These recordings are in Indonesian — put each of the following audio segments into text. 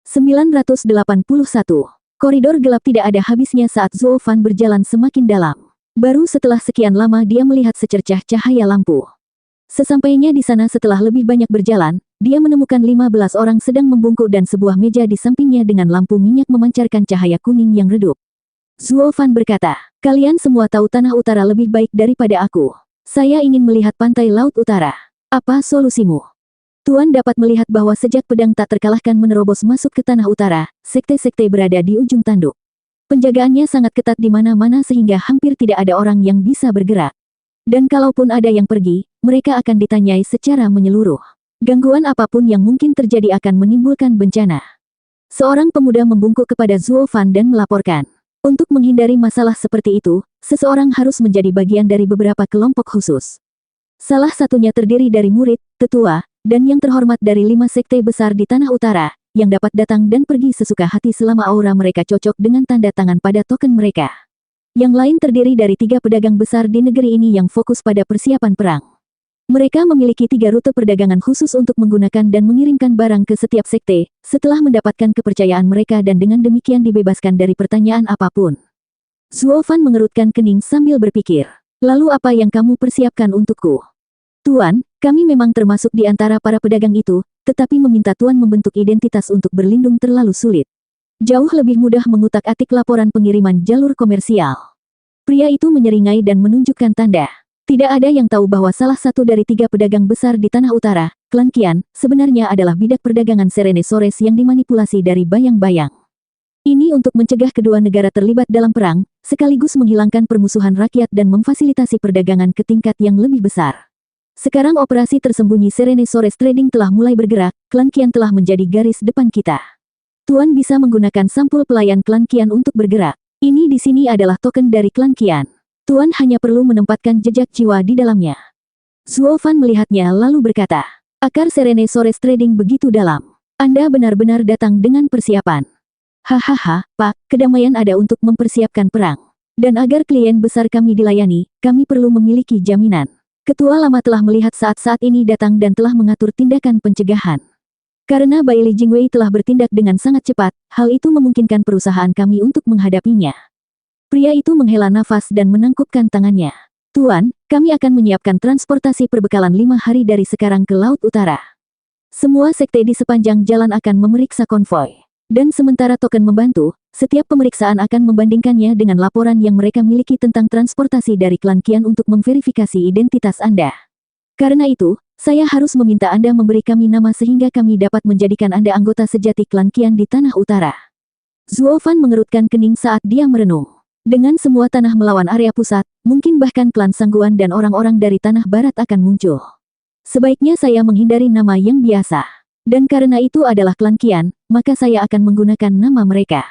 981. Koridor gelap tidak ada habisnya saat Zuo Fan berjalan semakin dalam. Baru setelah sekian lama dia melihat secercah cahaya lampu. Sesampainya di sana setelah lebih banyak berjalan, dia menemukan 15 orang sedang membungkuk dan sebuah meja di sampingnya dengan lampu minyak memancarkan cahaya kuning yang redup. Zuo Fan berkata, "Kalian semua tahu tanah utara lebih baik daripada aku. Saya ingin melihat pantai laut utara. Apa solusimu?" Tuan dapat melihat bahwa sejak pedang tak terkalahkan menerobos masuk ke tanah utara, sekte-sekte berada di ujung tanduk. Penjagaannya sangat ketat di mana-mana sehingga hampir tidak ada orang yang bisa bergerak. Dan kalaupun ada yang pergi, mereka akan ditanyai secara menyeluruh. Gangguan apapun yang mungkin terjadi akan menimbulkan bencana. Seorang pemuda membungkuk kepada Zuo Fan dan melaporkan. Untuk menghindari masalah seperti itu, seseorang harus menjadi bagian dari beberapa kelompok khusus. Salah satunya terdiri dari murid, tetua, dan yang terhormat dari 5 sekte besar di tanah utara, yang dapat datang dan pergi sesuka hati selama aura mereka cocok dengan tanda tangan pada token mereka. Yang lain terdiri dari 3 pedagang besar di negeri ini yang fokus pada persiapan perang. Mereka memiliki 3 rute perdagangan khusus untuk menggunakan dan mengirimkan barang ke setiap sekte, setelah mendapatkan kepercayaan mereka dan dengan demikian dibebaskan dari pertanyaan apapun. Zuo Fan mengerutkan kening sambil berpikir, "Lalu apa yang kamu persiapkan untukku?" "Tuan, kami memang termasuk di antara para pedagang itu, tetapi meminta Tuan membentuk identitas untuk berlindung terlalu sulit. Jauh lebih mudah mengutak-atik laporan pengiriman jalur komersial." Pria itu menyeringai dan menunjukkan tanda. Tidak ada yang tahu bahwa salah satu dari 3 pedagang besar di tanah utara, klan Qian, sebenarnya adalah bidak perdagangan Serene Sores yang dimanipulasi dari bayang-bayang. Ini untuk mencegah kedua negara terlibat dalam perang, sekaligus menghilangkan permusuhan rakyat dan memfasilitasi perdagangan ke tingkat yang lebih besar. Sekarang operasi tersembunyi Serene Sores Trading telah mulai bergerak, klan Qian telah menjadi garis depan kita. Tuan bisa menggunakan sampul pelayan klan Qian untuk bergerak. Ini di sini adalah token dari klan Qian. Tuan hanya perlu menempatkan jejak jiwa di dalamnya. Zuo Fan melihatnya lalu berkata, "Akar Serene Sores Trading begitu dalam. Anda benar-benar datang dengan persiapan." "Hahaha, Pak, kedamaian ada untuk mempersiapkan perang. Dan agar klien besar kami dilayani, kami perlu memiliki jaminan. Ketua lama telah melihat saat-saat ini datang dan telah mengatur tindakan pencegahan. Karena Bailey Jingwei telah bertindak dengan sangat cepat, hal itu memungkinkan perusahaan kami untuk menghadapinya." Pria itu menghela nafas dan menangkupkan tangannya. "Tuan, kami akan menyiapkan transportasi perbekalan 5 hari dari sekarang ke Laut Utara. Semua sekte di sepanjang jalan akan memeriksa konvoi. Dan sementara token membantu, setiap pemeriksaan akan membandingkannya dengan laporan yang mereka miliki tentang transportasi dari klan Qian untuk memverifikasi identitas Anda. Karena itu, saya harus meminta Anda memberi kami nama sehingga kami dapat menjadikan Anda anggota sejati klan Qian di tanah utara." Zuo Fan mengerutkan kening saat dia merenung. Dengan semua tanah melawan area pusat, mungkin bahkan klan Sangguan dan orang-orang dari tanah barat akan muncul. Sebaiknya saya menghindari nama yang biasa. Dan karena itu adalah klan Qian, maka saya akan menggunakan nama mereka.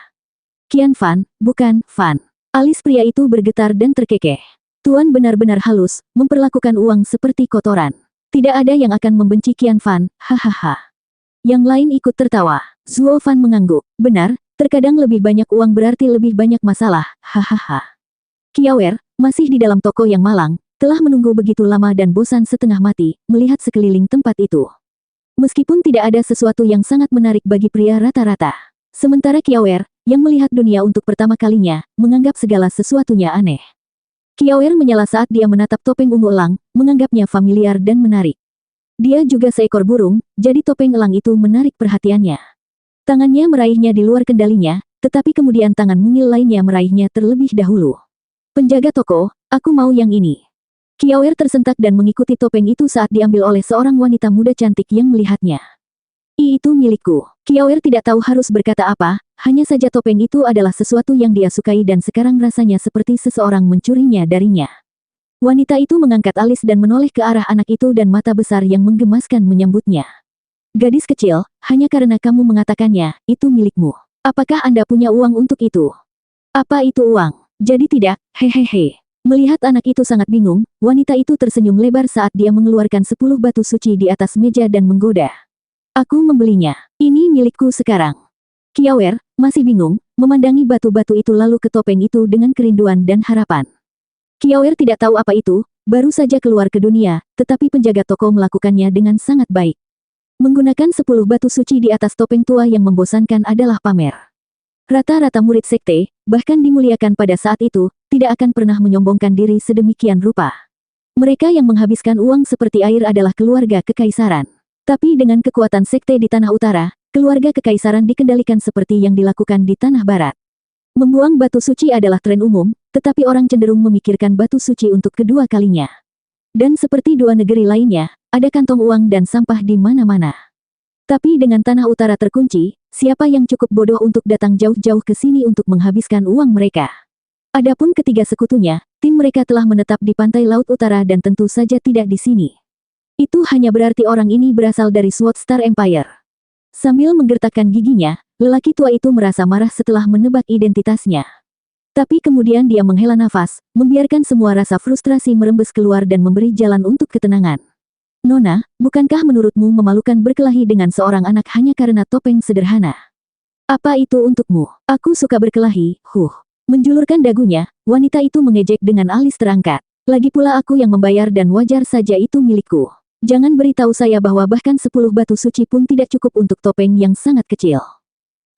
"Qian Fan, bukan Fan." Alis pria itu bergetar dan terkekeh. Tuan benar-benar halus, memperlakukan uang seperti kotoran. Tidak ada yang akan membenci Qian Fan, hahaha. Yang lain ikut tertawa. Zuo Fan mengangguk. "Benar, terkadang lebih banyak uang berarti lebih banyak masalah, hahaha." Qiaoer, masih di dalam toko yang malang, telah menunggu begitu lama dan bosan setengah mati, melihat sekeliling tempat itu. Meskipun tidak ada sesuatu yang sangat menarik bagi pria rata-rata. Sementara Qiaoer, yang melihat dunia untuk pertama kalinya, menganggap segala sesuatunya aneh. Qiaoer menyela saat dia menatap topeng ungu elang, menganggapnya familiar dan menarik. Dia juga seekor burung, jadi topeng elang itu menarik perhatiannya. Tangannya meraihnya di luar kendalinya, tetapi kemudian tangan mungil lainnya meraihnya terlebih dahulu. "Penjaga toko, aku mau yang ini." Qiaoer tersentak dan mengikuti topeng itu saat diambil oleh seorang wanita muda cantik yang melihatnya. Itu milikku." Qiaoer tidak tahu harus berkata apa, hanya saja topeng itu adalah sesuatu yang dia sukai dan sekarang rasanya seperti seseorang mencurinya darinya. Wanita itu mengangkat alis dan menoleh ke arah anak itu dan mata besar yang menggemaskan menyambutnya. "Gadis kecil, hanya karena kamu mengatakannya, itu milikmu. Apakah Anda punya uang untuk itu?" "Apa itu uang? Jadi tidak, hehehe." Melihat anak itu sangat bingung, wanita itu tersenyum lebar saat dia mengeluarkan 10 batu suci di atas meja dan menggoda. "Aku membelinya. Ini milikku sekarang." Qiaoer, masih bingung, memandangi batu-batu itu lalu ke topeng itu dengan kerinduan dan harapan. Qiaoer tidak tahu apa itu, baru saja keluar ke dunia, tetapi penjaga toko melakukannya dengan sangat baik. Menggunakan 10 batu suci di atas topeng tua yang membosankan adalah pamer. Rata-rata murid sekte, bahkan dimuliakan pada saat itu, tidak akan pernah menyombongkan diri sedemikian rupa. Mereka yang menghabiskan uang seperti air adalah keluarga kekaisaran. Tapi dengan kekuatan sekte di tanah utara, keluarga kekaisaran dikendalikan seperti yang dilakukan di tanah barat. Membuang batu suci adalah tren umum, tetapi orang cenderung memikirkan batu suci untuk kedua kalinya. Dan seperti dua negeri lainnya, ada kantong uang dan sampah di mana-mana. Tapi dengan tanah utara terkunci, siapa yang cukup bodoh untuk datang jauh-jauh ke sini untuk menghabiskan uang mereka? Adapun ketiga sekutunya, tim mereka telah menetap di pantai laut utara dan tentu saja tidak di sini. Itu hanya berarti orang ini berasal dari Sword Star Empire. Sambil menggertakkan giginya, lelaki tua itu merasa marah setelah menebak identitasnya. Tapi kemudian dia menghela nafas, membiarkan semua rasa frustrasi merembes keluar dan memberi jalan untuk ketenangan. Nona, bukankah menurutmu memalukan berkelahi dengan seorang anak hanya karena topeng sederhana? Apa itu untukmu? Aku suka berkelahi, Menjulurkan dagunya, wanita itu mengejek dengan alis terangkat. Lagi pula aku yang membayar dan wajar saja itu milikku. Jangan beritahu saya bahwa bahkan 10 batu suci pun tidak cukup untuk topeng yang sangat kecil.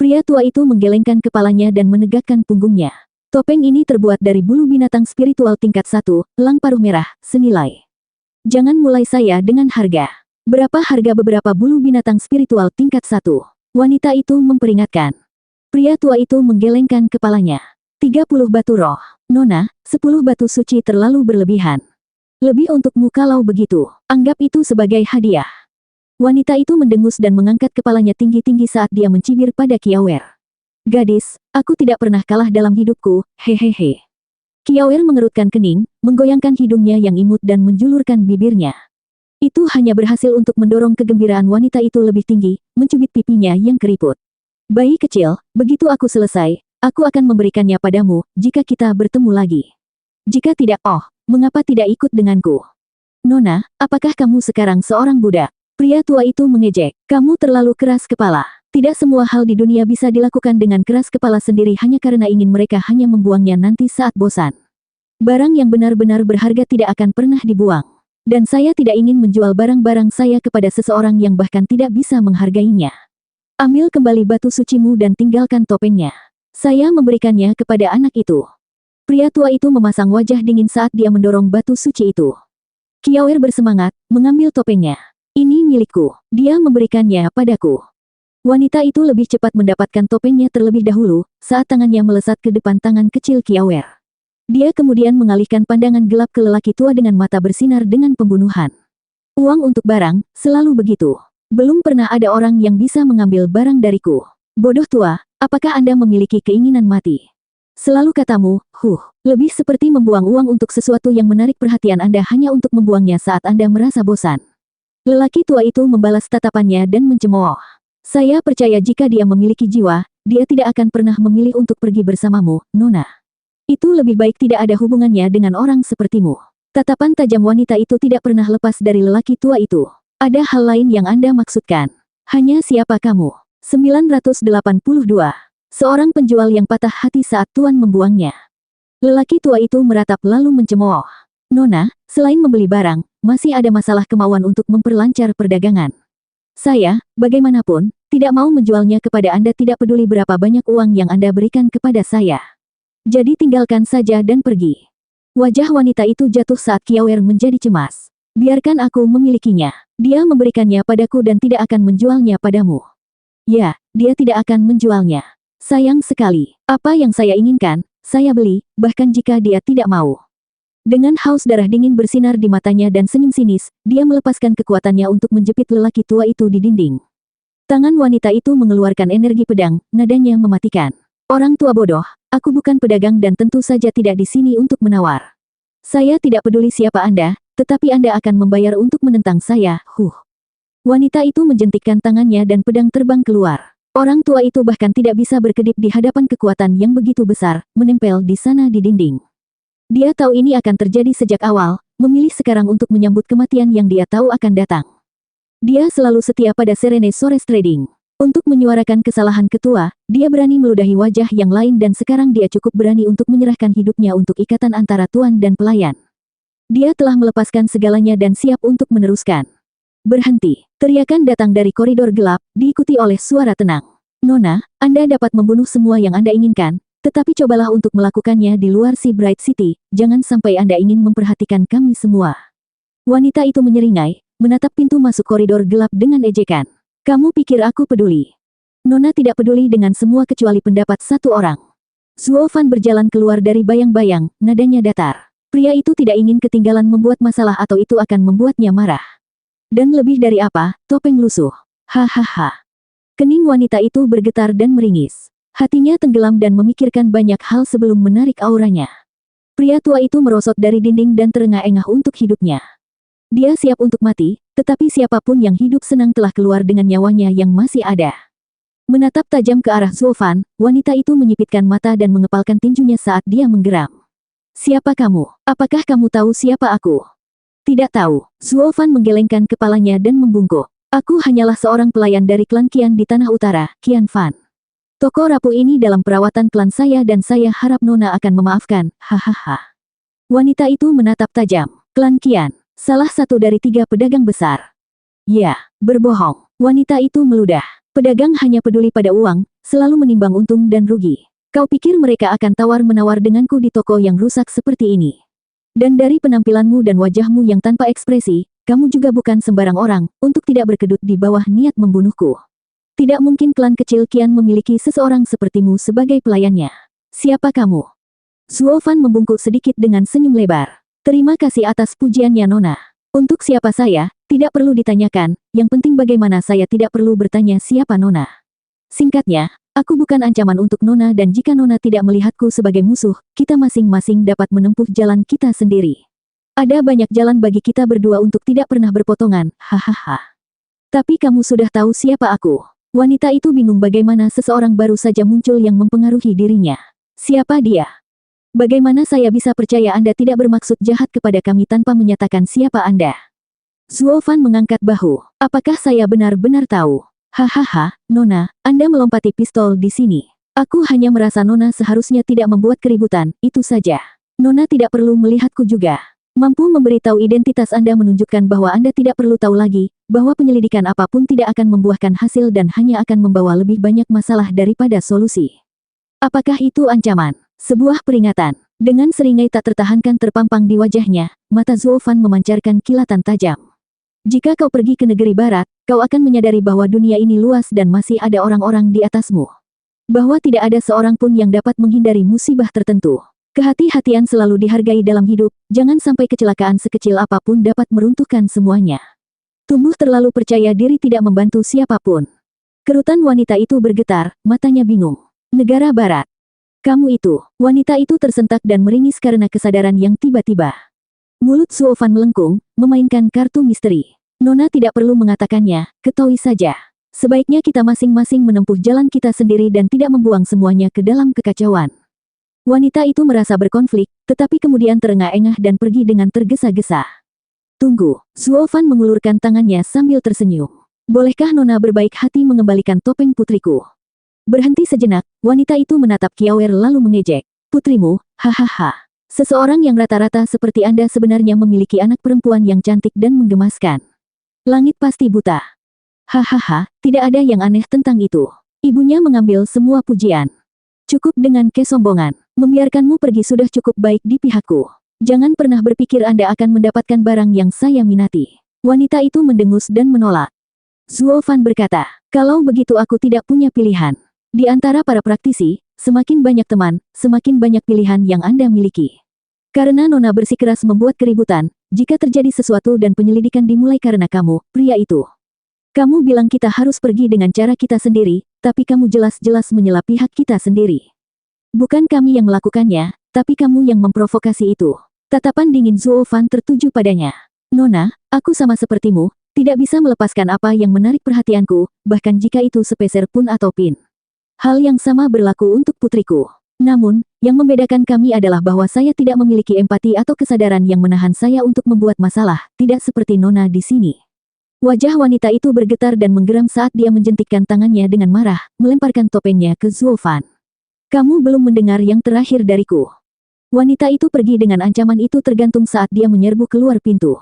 Pria tua itu menggelengkan kepalanya dan menegakkan punggungnya. Topeng ini terbuat dari bulu binatang spiritual tingkat 1, elang paruh merah, senilai. Jangan mulai saya dengan harga. Berapa harga beberapa bulu binatang spiritual tingkat 1? Wanita itu memperingatkan. Pria tua itu menggelengkan kepalanya. 30 batu roh. Nona, 10 batu suci terlalu berlebihan. Lebih untukmu kalau begitu. Anggap itu sebagai hadiah. Wanita itu mendengus dan mengangkat kepalanya tinggi-tinggi saat dia mencibir pada Kiawer. Gadis, aku tidak pernah kalah dalam hidupku, hehehe. Kiawer mengerutkan kening, menggoyangkan hidungnya yang imut dan menjulurkan bibirnya. Itu hanya berhasil untuk mendorong kegembiraan wanita itu lebih tinggi, mencubit pipinya yang keriput. Bayi kecil, begitu aku selesai, aku akan memberikannya padamu, jika kita bertemu lagi. Jika tidak, mengapa tidak ikut denganku? Nona, apakah kamu sekarang seorang budak? Pria tua itu mengejek. Kamu terlalu keras kepala. Tidak semua hal di dunia bisa dilakukan dengan keras kepala sendiri hanya karena ingin mereka hanya membuangnya nanti saat bosan. Barang yang benar-benar berharga tidak akan pernah dibuang. Dan saya tidak ingin menjual barang-barang saya kepada seseorang yang bahkan tidak bisa menghargainya. Ambil kembali batu sucimu dan tinggalkan topengnya. Saya memberikannya kepada anak itu. Pria tua itu memasang wajah dingin saat dia mendorong batu suci itu. Kiawer bersemangat, mengambil topengnya. Ini milikku. Dia memberikannya padaku. Wanita itu lebih cepat mendapatkan topengnya terlebih dahulu, saat tangannya melesat ke depan tangan kecil Kiawer. Dia kemudian mengalihkan pandangan gelap ke lelaki tua dengan mata bersinar dengan pembunuhan. Uang untuk barang, selalu begitu. Belum pernah ada orang yang bisa mengambil barang dariku. Bodoh tua, apakah Anda memiliki keinginan mati? Selalu katamu, lebih seperti membuang uang untuk sesuatu yang menarik perhatian Anda hanya untuk membuangnya saat Anda merasa bosan. Lelaki tua itu membalas tatapannya dan mencemooh. Saya percaya jika dia memiliki jiwa, dia tidak akan pernah memilih untuk pergi bersamamu, Nona. Itu lebih baik tidak ada hubungannya dengan orang sepertimu. Tatapan tajam wanita itu tidak pernah lepas dari lelaki tua itu. Ada hal lain yang Anda maksudkan. Hanya siapa kamu? 982. Seorang penjual yang patah hati saat tuan membuangnya. Lelaki tua itu meratap lalu mencemooh. Nona, selain membeli barang, masih ada masalah kemauan untuk memperlancar perdagangan. Saya, bagaimanapun, tidak mau menjualnya kepada Anda tidak peduli berapa banyak uang yang Anda berikan kepada saya. Jadi tinggalkan saja dan pergi. Wajah wanita itu jatuh saat Kiawer menjadi cemas. Biarkan aku memilikinya. Dia memberikannya padaku dan tidak akan menjualnya padamu. Ya, dia tidak akan menjualnya. Sayang sekali. Apa yang saya inginkan, saya beli, bahkan jika dia tidak mau. Dengan haus darah dingin bersinar di matanya dan senyum sinis, dia melepaskan kekuatannya untuk menjepit lelaki tua itu di dinding. Tangan wanita itu mengeluarkan energi pedang, nadanya mematikan. Orang tua bodoh, aku bukan pedagang dan tentu saja tidak di sini untuk menawar. Saya tidak peduli siapa Anda, tetapi Anda akan membayar untuk menentang saya, Wanita itu menjentikkan tangannya dan pedang terbang keluar. Orang tua itu bahkan tidak bisa berkedip di hadapan kekuatan yang begitu besar, menempel di sana di dinding. Dia tahu ini akan terjadi sejak awal, memilih sekarang untuk menyambut kematian yang dia tahu akan datang. Dia selalu setia pada Serene Sores Trading. Untuk menyuarakan kesalahan ketua, dia berani meludahi wajah yang lain dan sekarang dia cukup berani untuk menyerahkan hidupnya untuk ikatan antara tuan dan pelayan. Dia telah melepaskan segalanya dan siap untuk meneruskan. Berhenti. Teriakan datang dari koridor gelap, diikuti oleh suara tenang. Nona, Anda dapat membunuh semua yang Anda inginkan, tetapi cobalah untuk melakukannya di luar si Bright City, jangan sampai Anda ingin memperhatikan kami semua. Wanita itu menyeringai, menatap pintu masuk koridor gelap dengan ejekan. Kamu pikir aku peduli? Nona tidak peduli dengan semua kecuali pendapat satu orang. Zuo Fan berjalan keluar dari bayang-bayang, nadanya datar. Pria itu tidak ingin ketinggalan membuat masalah atau itu akan membuatnya marah. Dan lebih dari apa, topeng lusuh. Hahaha. Kening wanita itu bergetar dan meringis. Hatinya tenggelam dan memikirkan banyak hal sebelum menarik auranya. Pria tua itu merosot dari dinding dan terengah-engah untuk hidupnya. Dia siap untuk mati, tetapi siapapun yang hidup senang telah keluar dengan nyawanya yang masih ada. Menatap tajam ke arah Zuo Fan, wanita itu menyipitkan mata dan mengepalkan tinjunya saat dia menggeram. Siapa kamu? Apakah kamu tahu siapa aku? Tidak tahu. Zuo Fan menggelengkan kepalanya dan membungkuk. Aku hanyalah seorang pelayan dari klan Qian di Tanah Utara, Qian Fan. Toko rapuh ini dalam perawatan klan saya dan saya harap Nona akan memaafkan, hahaha. Wanita itu menatap tajam. Klan Qian, salah satu dari 3 pedagang besar. Ya, berbohong. Wanita itu meludah. Pedagang hanya peduli pada uang, selalu menimbang untung dan rugi. Kau pikir mereka akan tawar-menawar denganku di toko yang rusak seperti ini? Dan dari penampilanmu dan wajahmu yang tanpa ekspresi, kamu juga bukan sembarang orang, untuk tidak berkedut di bawah niat membunuhku. Tidak mungkin klan kecil Qian memiliki seseorang sepertimu sebagai pelayannya. Siapa kamu? Zuo Fan membungkuk sedikit dengan senyum lebar. Terima kasih atas pujiannya Nona. Untuk siapa saya, tidak perlu ditanyakan, yang penting bagaimana saya tidak perlu bertanya siapa Nona. Singkatnya, aku bukan ancaman untuk Nona dan jika Nona tidak melihatku sebagai musuh, kita masing-masing dapat menempuh jalan kita sendiri. Ada banyak jalan bagi kita berdua untuk tidak pernah berpotongan, hahaha. Tapi kamu sudah tahu siapa aku. Wanita itu bingung bagaimana seseorang baru saja muncul yang mempengaruhi dirinya. Siapa dia? Bagaimana saya bisa percaya Anda tidak bermaksud jahat kepada kami tanpa menyatakan siapa Anda? Zuo Fan mengangkat bahu. Apakah saya benar-benar tahu? Hahaha, Nona, Anda melompati pistol di sini. Aku hanya merasa Nona seharusnya tidak membuat keributan, itu saja. Nona tidak perlu melihatku juga. Mampu memberitahu identitas Anda menunjukkan bahwa Anda tidak perlu tahu lagi, bahwa penyelidikan apapun tidak akan membuahkan hasil dan hanya akan membawa lebih banyak masalah daripada solusi. Apakah itu ancaman? Sebuah peringatan. Dengan seringai tak tertahankan terpampang di wajahnya, mata Zuo Fan memancarkan kilatan tajam. Jika kau pergi ke negeri barat, kau akan menyadari bahwa dunia ini luas dan masih ada orang-orang di atasmu. Bahwa tidak ada seorang pun yang dapat menghindari musibah tertentu. Kehati-hatian selalu dihargai dalam hidup, jangan sampai kecelakaan sekecil apapun dapat meruntuhkan semuanya. Tumbuh terlalu percaya diri tidak membantu siapapun. Kerutan wanita itu bergetar, matanya bingung. Negara barat. Kamu itu, wanita itu tersentak dan meringis karena kesadaran yang tiba-tiba. Mulut Zuo Fan melengkung, memainkan kartu misteri. Nona tidak perlu mengatakannya, ketahui saja. Sebaiknya kita masing-masing menempuh jalan kita sendiri dan tidak membuang semuanya ke dalam kekacauan. Wanita itu merasa berkonflik, tetapi kemudian terengah-engah dan pergi dengan tergesa-gesa. Tunggu, Zuo Fan mengulurkan tangannya sambil tersenyum. Bolehkah Nona berbaik hati mengembalikan topeng putriku? Berhenti sejenak, wanita itu menatap Kiawer lalu mengejek. Putrimu, hahaha. Seseorang yang rata-rata seperti Anda sebenarnya memiliki anak perempuan yang cantik dan menggemaskan. Langit pasti buta. Hahaha, tidak ada yang aneh tentang itu. Ibunya mengambil semua pujian. Cukup dengan kesombongan. Membiarkanmu pergi sudah cukup baik di pihakku. Jangan pernah berpikir Anda akan mendapatkan barang yang saya minati. Wanita itu mendengus dan menolak. Zuo Fan berkata, kalau begitu aku tidak punya pilihan. Di antara para praktisi, semakin banyak teman, semakin banyak pilihan yang Anda miliki. Karena Nona bersikeras membuat keributan, jika terjadi sesuatu dan penyelidikan dimulai karena kamu, pria itu. Kamu bilang kita harus pergi dengan cara kita sendiri, tapi kamu jelas-jelas menyela pihak kita sendiri. Bukan kami yang melakukannya, tapi kamu yang memprovokasi itu. Tatapan dingin Zuo Fan tertuju padanya. Nona, aku sama sepertimu, tidak bisa melepaskan apa yang menarik perhatianku, bahkan jika itu sepeser pun atau pin. Hal yang sama berlaku untuk putriku. Namun, yang membedakan kami adalah bahwa saya tidak memiliki empati atau kesadaran yang menahan saya untuk membuat masalah, tidak seperti Nona di sini. Wajah wanita itu bergetar dan menggeram saat dia menjentikkan tangannya dengan marah, melemparkan topengnya ke Zuo Fan. Kamu belum mendengar yang terakhir dariku. Wanita itu pergi dengan ancaman itu tergantung saat dia menyerbu keluar pintu.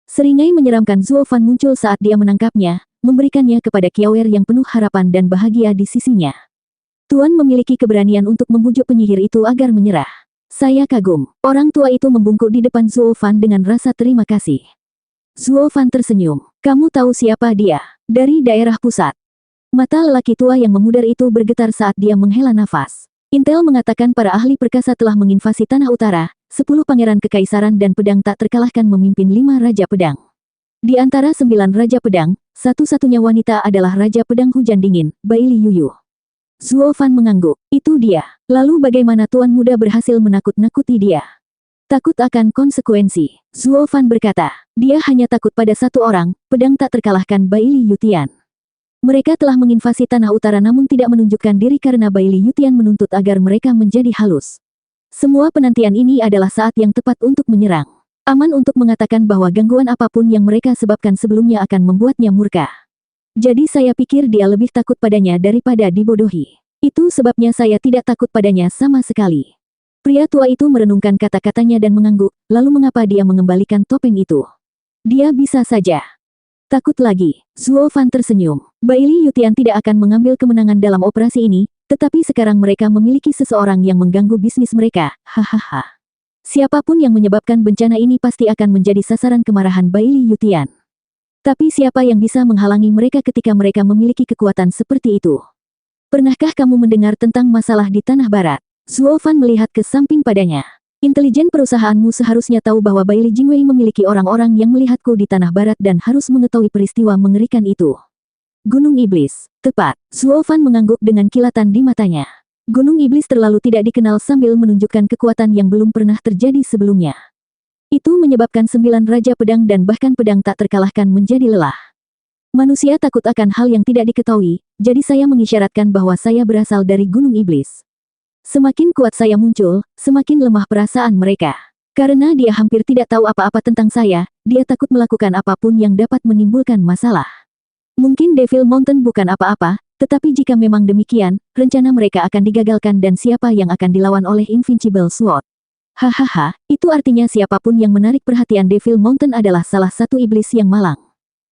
Seringai menyeramkan Zuo Fan muncul saat dia menangkapnya, memberikannya kepada Kiawer yang penuh harapan dan bahagia di sisinya. Tuan memiliki keberanian untuk membujuk penyihir itu agar menyerah. Saya kagum. Orang tua itu membungkuk di depan Zuo Fan dengan rasa terima kasih. Zuo Fan tersenyum. Kamu tahu siapa dia? Dari daerah pusat. Mata lelaki tua yang memudar itu bergetar saat dia menghela nafas. Intel mengatakan para ahli perkasa telah menginvasi tanah utara, 10 pangeran kekaisaran dan pedang tak terkalahkan memimpin 5 raja pedang. Di antara 9 raja pedang, satu-satunya wanita adalah Raja Pedang Hujan Dingin, Bai Li Yuyu. Zuo Fan mengangguk. Itu dia. Lalu bagaimana Tuan Muda berhasil menakut-nakuti dia? Takut akan konsekuensi. Zuo Fan berkata, dia hanya takut pada satu orang, pedang tak terkalahkan Bai Li Yutian. Mereka telah menginvasi tanah utara namun tidak menunjukkan diri karena Bai Li Yutian menuntut agar mereka menjadi halus. Semua penantian ini adalah saat yang tepat untuk menyerang. Aman untuk mengatakan bahwa gangguan apapun yang mereka sebabkan sebelumnya akan membuatnya murka. Jadi saya pikir dia lebih takut padanya daripada dibodohi. Itu sebabnya saya tidak takut padanya sama sekali. Pria tua itu merenungkan kata-katanya dan mengangguk, lalu mengapa dia mengembalikan topeng itu? Dia bisa saja takut lagi. Zuo Fan tersenyum. Bai Li Yutian tidak akan mengambil kemenangan dalam operasi ini, tetapi sekarang mereka memiliki seseorang yang mengganggu bisnis mereka, hahaha. Siapapun yang menyebabkan bencana ini pasti akan menjadi sasaran kemarahan Bai Li Yutian. Tapi siapa yang bisa menghalangi mereka ketika mereka memiliki kekuatan seperti itu? Pernahkah kamu mendengar tentang masalah di Tanah Barat? Zuo Fan melihat ke samping padanya. Intelijen perusahaanmu seharusnya tahu bahwa Bai Li Jingwei memiliki orang-orang yang melihatku di Tanah Barat dan harus mengetahui peristiwa mengerikan itu. Gunung Iblis. Tepat. Zuo Fan mengangguk dengan kilatan di matanya. Gunung Iblis terlalu tidak dikenal sambil menunjukkan kekuatan yang belum pernah terjadi sebelumnya. Itu menyebabkan 9 raja pedang dan bahkan pedang tak terkalahkan menjadi lelah. Manusia takut akan hal yang tidak diketahui, jadi saya mengisyaratkan bahwa saya berasal dari Gunung Iblis. Semakin kuat saya muncul, semakin lemah perasaan mereka. Karena dia hampir tidak tahu apa-apa tentang saya, dia takut melakukan apapun yang dapat menimbulkan masalah. Mungkin Devil Mountain bukan apa-apa, tetapi jika memang demikian, rencana mereka akan digagalkan dan siapa yang akan dilawan oleh Invincible Sword? Hahaha, itu artinya siapapun yang menarik perhatian Devil Mountain adalah salah satu iblis yang malang.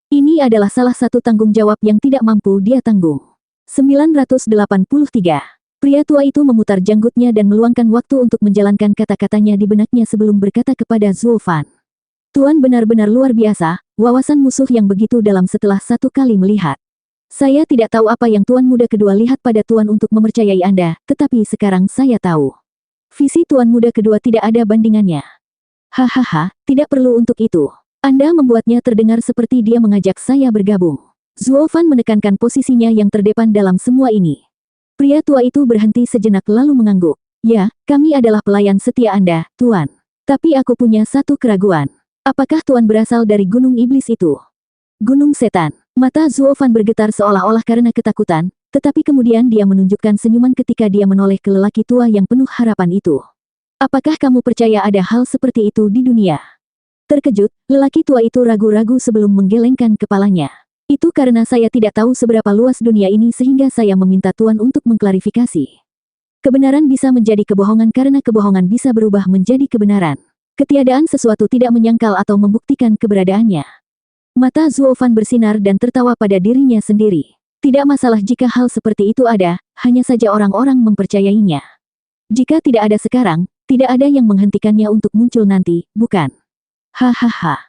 Ini adalah salah satu tanggung jawab yang tidak mampu dia tanggung. 983. Pria tua itu memutar janggutnya dan meluangkan waktu untuk menjalankan kata-katanya di benaknya sebelum berkata kepada Zuo Fan. Tuan benar-benar luar biasa, wawasan musuh yang begitu dalam setelah satu kali melihat. Saya tidak tahu apa yang Tuan Muda kedua lihat pada Tuan untuk mempercayai Anda, tetapi sekarang saya tahu. Visi Tuan Muda kedua tidak ada bandingannya. Hahaha, tidak perlu untuk itu. Anda membuatnya terdengar seperti dia mengajak saya bergabung. Zuo Fan menekankan posisinya yang terdepan dalam semua ini. Pria tua itu berhenti sejenak lalu mengangguk. Ya, kami adalah pelayan setia Anda, Tuan. Tapi aku punya satu keraguan. Apakah Tuan berasal dari Gunung Iblis itu? Gunung Setan. Mata Zuo Fan bergetar seolah-olah karena ketakutan, tetapi kemudian dia menunjukkan senyuman ketika dia menoleh ke lelaki tua yang penuh harapan itu. Apakah kamu percaya ada hal seperti itu di dunia? Terkejut, lelaki tua itu ragu-ragu sebelum menggelengkan kepalanya. Itu karena saya tidak tahu seberapa luas dunia ini sehingga saya meminta Tuan untuk mengklarifikasi. Kebenaran bisa menjadi kebohongan karena kebohongan bisa berubah menjadi kebenaran. Ketiadaan sesuatu tidak menyangkal atau membuktikan keberadaannya. Mata Zuo Fan bersinar dan tertawa pada dirinya sendiri. Tidak masalah jika hal seperti itu ada, hanya saja orang-orang mempercayainya. Jika tidak ada sekarang, tidak ada yang menghentikannya untuk muncul nanti, bukan? Hahaha.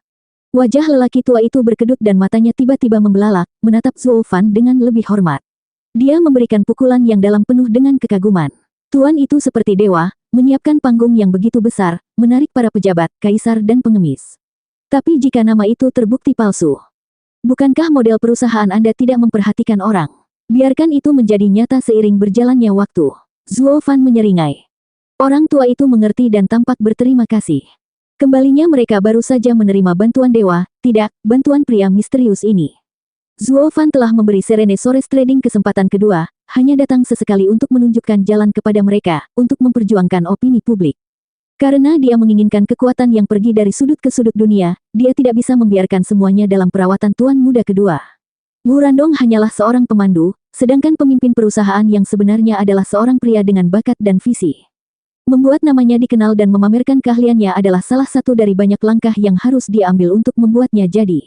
Wajah lelaki tua itu berkedut dan matanya tiba-tiba membelalak, menatap Zuo Fan dengan lebih hormat. Dia memberikan pukulan yang dalam penuh dengan kekaguman. Tuan itu seperti dewa, menyiapkan panggung yang begitu besar, menarik para pejabat, kaisar dan pengemis. Tapi jika nama itu terbukti palsu, bukankah model perusahaan Anda tidak memperhatikan orang? Biarkan itu menjadi nyata seiring berjalannya waktu. Zuo Fan menyeringai. Orang tua itu mengerti dan tampak berterima kasih. Kembalinya mereka baru saja menerima bantuan dewa, tidak, bantuan pria misterius ini. Zuo Fan telah memberi Serene Sores Trading kesempatan kedua, hanya datang sesekali untuk menunjukkan jalan kepada mereka, untuk memperjuangkan opini publik. Karena dia menginginkan kekuatan yang pergi dari sudut ke sudut dunia, dia tidak bisa membiarkan semuanya dalam perawatan Tuan Muda kedua. Wu Randong hanyalah seorang pemandu, sedangkan pemimpin perusahaan yang sebenarnya adalah seorang pria dengan bakat dan visi. Membuat namanya dikenal dan memamerkan keahliannya adalah salah satu dari banyak langkah yang harus diambil untuk membuatnya jadi.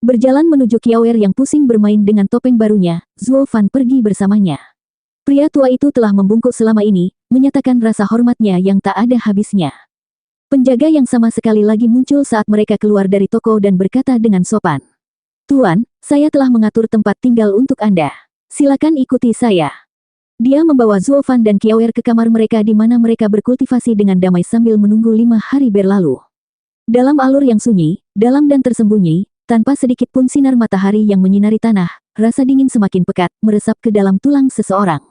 Berjalan menuju Kiawer yang pusing bermain dengan topeng barunya, Zuo Fan pergi bersamanya. Pria tua itu telah membungkuk selama ini, menyatakan rasa hormatnya yang tak ada habisnya. Penjaga yang sama sekali lagi muncul saat mereka keluar dari toko dan berkata dengan sopan. Tuan, saya telah mengatur tempat tinggal untuk Anda. Silakan ikuti saya. Dia membawa Zuo Fan dan Kiawer ke kamar mereka di mana mereka berkultivasi dengan damai sambil menunggu 5 hari berlalu. Dalam alur yang sunyi, dalam dan tersembunyi, tanpa sedikit pun sinar matahari yang menyinari tanah, rasa dingin semakin pekat, meresap ke dalam tulang seseorang.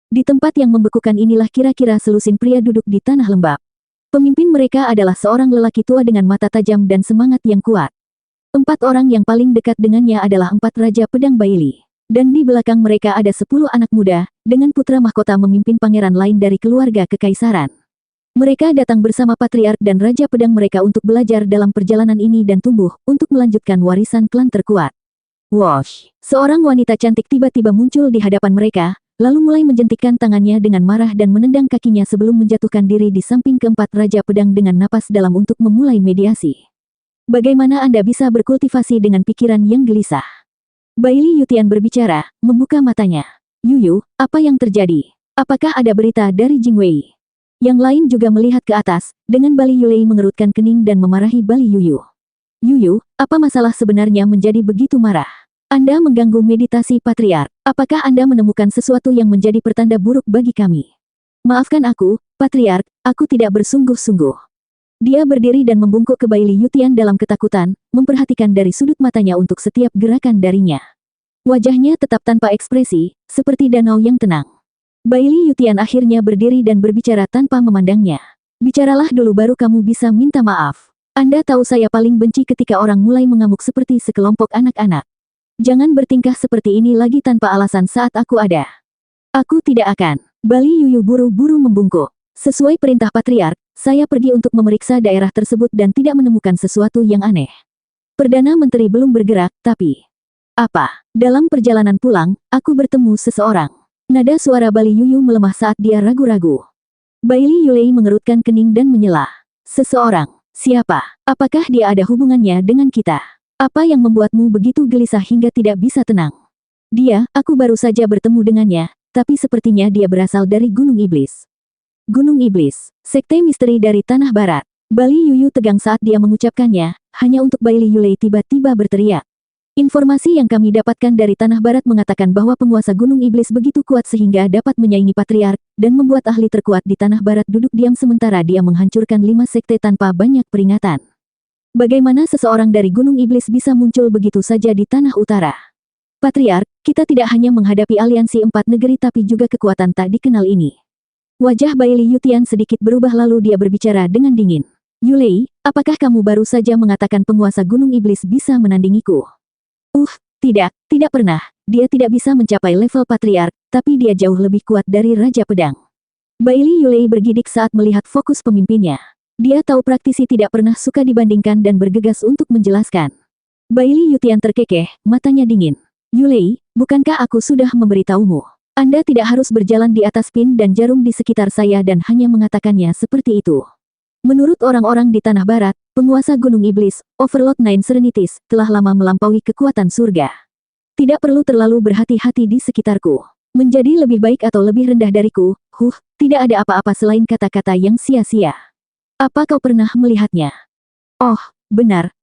Di tempat yang membekukan inilah kira-kira selusin pria duduk di tanah lembab. Pemimpin mereka adalah seorang lelaki tua dengan mata tajam dan semangat yang kuat. 4 orang yang paling dekat dengannya adalah 4 Raja Pedang Baili. Dan di belakang mereka ada 10 anak muda, dengan putra mahkota memimpin pangeran lain dari keluarga kekaisaran. Mereka datang bersama patriark dan raja pedang mereka untuk belajar dalam perjalanan ini dan tumbuh, untuk melanjutkan warisan klan terkuat. Wosh! Seorang wanita cantik tiba-tiba muncul di hadapan mereka, lalu mulai menjentikkan tangannya dengan marah dan menendang kakinya sebelum menjatuhkan diri di samping keempat raja pedang dengan napas dalam untuk memulai mediasi. Bagaimana Anda bisa berkultivasi dengan pikiran yang gelisah? Baili Yutian berbicara, membuka matanya. Yuyu, apa yang terjadi? Apakah ada berita dari Jingwei? Yang lain juga melihat ke atas, dengan Bali Yulei mengerutkan kening dan memarahi Bali Yuyu. Yuyu, apa masalah sebenarnya menjadi begitu marah? Anda mengganggu meditasi patriark. Apakah Anda menemukan sesuatu yang menjadi pertanda buruk bagi kami? Maafkan aku, patriark, aku tidak bersungguh-sungguh. Dia berdiri dan membungkuk ke Baili Yutian dalam ketakutan, memperhatikan dari sudut matanya untuk setiap gerakan darinya. Wajahnya tetap tanpa ekspresi, seperti danau yang tenang. Baili Yutian akhirnya berdiri dan berbicara tanpa memandangnya. Bicaralah dulu baru kamu bisa minta maaf. Anda tahu saya paling benci ketika orang mulai mengamuk seperti sekelompok anak-anak. Jangan bertingkah seperti ini lagi tanpa alasan saat aku ada. Aku tidak akan. Bali Yuyu buru-buru membungkuk. Sesuai perintah patriark, saya pergi untuk memeriksa daerah tersebut dan tidak menemukan sesuatu yang aneh. Perdana Menteri belum bergerak, tapi... Apa? Dalam perjalanan pulang, aku bertemu seseorang. Nada suara Bali Yuyu melemah saat dia ragu-ragu. Baili Yulei mengerutkan kening dan menyela. Seseorang? Siapa? Apakah dia ada hubungannya dengan kita? Apa yang membuatmu begitu gelisah hingga tidak bisa tenang? Dia, aku baru saja bertemu dengannya, tapi sepertinya dia berasal dari Gunung Iblis. Gunung Iblis, sekte misteri dari Tanah Barat. Bali Yuyu tegang saat dia mengucapkannya, hanya untuk Baili Yulei tiba-tiba berteriak. Informasi yang kami dapatkan dari Tanah Barat mengatakan bahwa penguasa Gunung Iblis begitu kuat sehingga dapat menyaingi patriark, dan membuat ahli terkuat di Tanah Barat duduk diam sementara dia menghancurkan 5 sekte tanpa banyak peringatan. Bagaimana seseorang dari Gunung Iblis bisa muncul begitu saja di Tanah Utara? Patriark, kita tidak hanya menghadapi aliansi 4 negeri tapi juga kekuatan tak dikenal ini. Wajah Baili Yutian sedikit berubah lalu dia berbicara dengan dingin. Yulei, apakah kamu baru saja mengatakan penguasa Gunung Iblis bisa menandingiku? Tidak pernah. Dia tidak bisa mencapai level patriark, tapi dia jauh lebih kuat dari Raja Pedang. Baili Yulei bergidik saat melihat fokus pemimpinnya. Dia tahu praktisi tidak pernah suka dibandingkan dan bergegas untuk menjelaskan. Baili Yutian terkekeh, matanya dingin. Yulei, bukankah aku sudah memberitahumu? Anda tidak harus berjalan di atas pin dan jarum di sekitar saya dan hanya mengatakannya seperti itu. Menurut orang-orang di Tanah Barat, penguasa Gunung Iblis, Overlord Nine Serenities, telah lama melampaui kekuatan surga. Tidak perlu terlalu berhati-hati di sekitarku. Menjadi lebih baik atau lebih rendah dariku, tidak ada apa-apa selain kata-kata yang sia-sia. Apa kau pernah melihatnya? Oh, benar,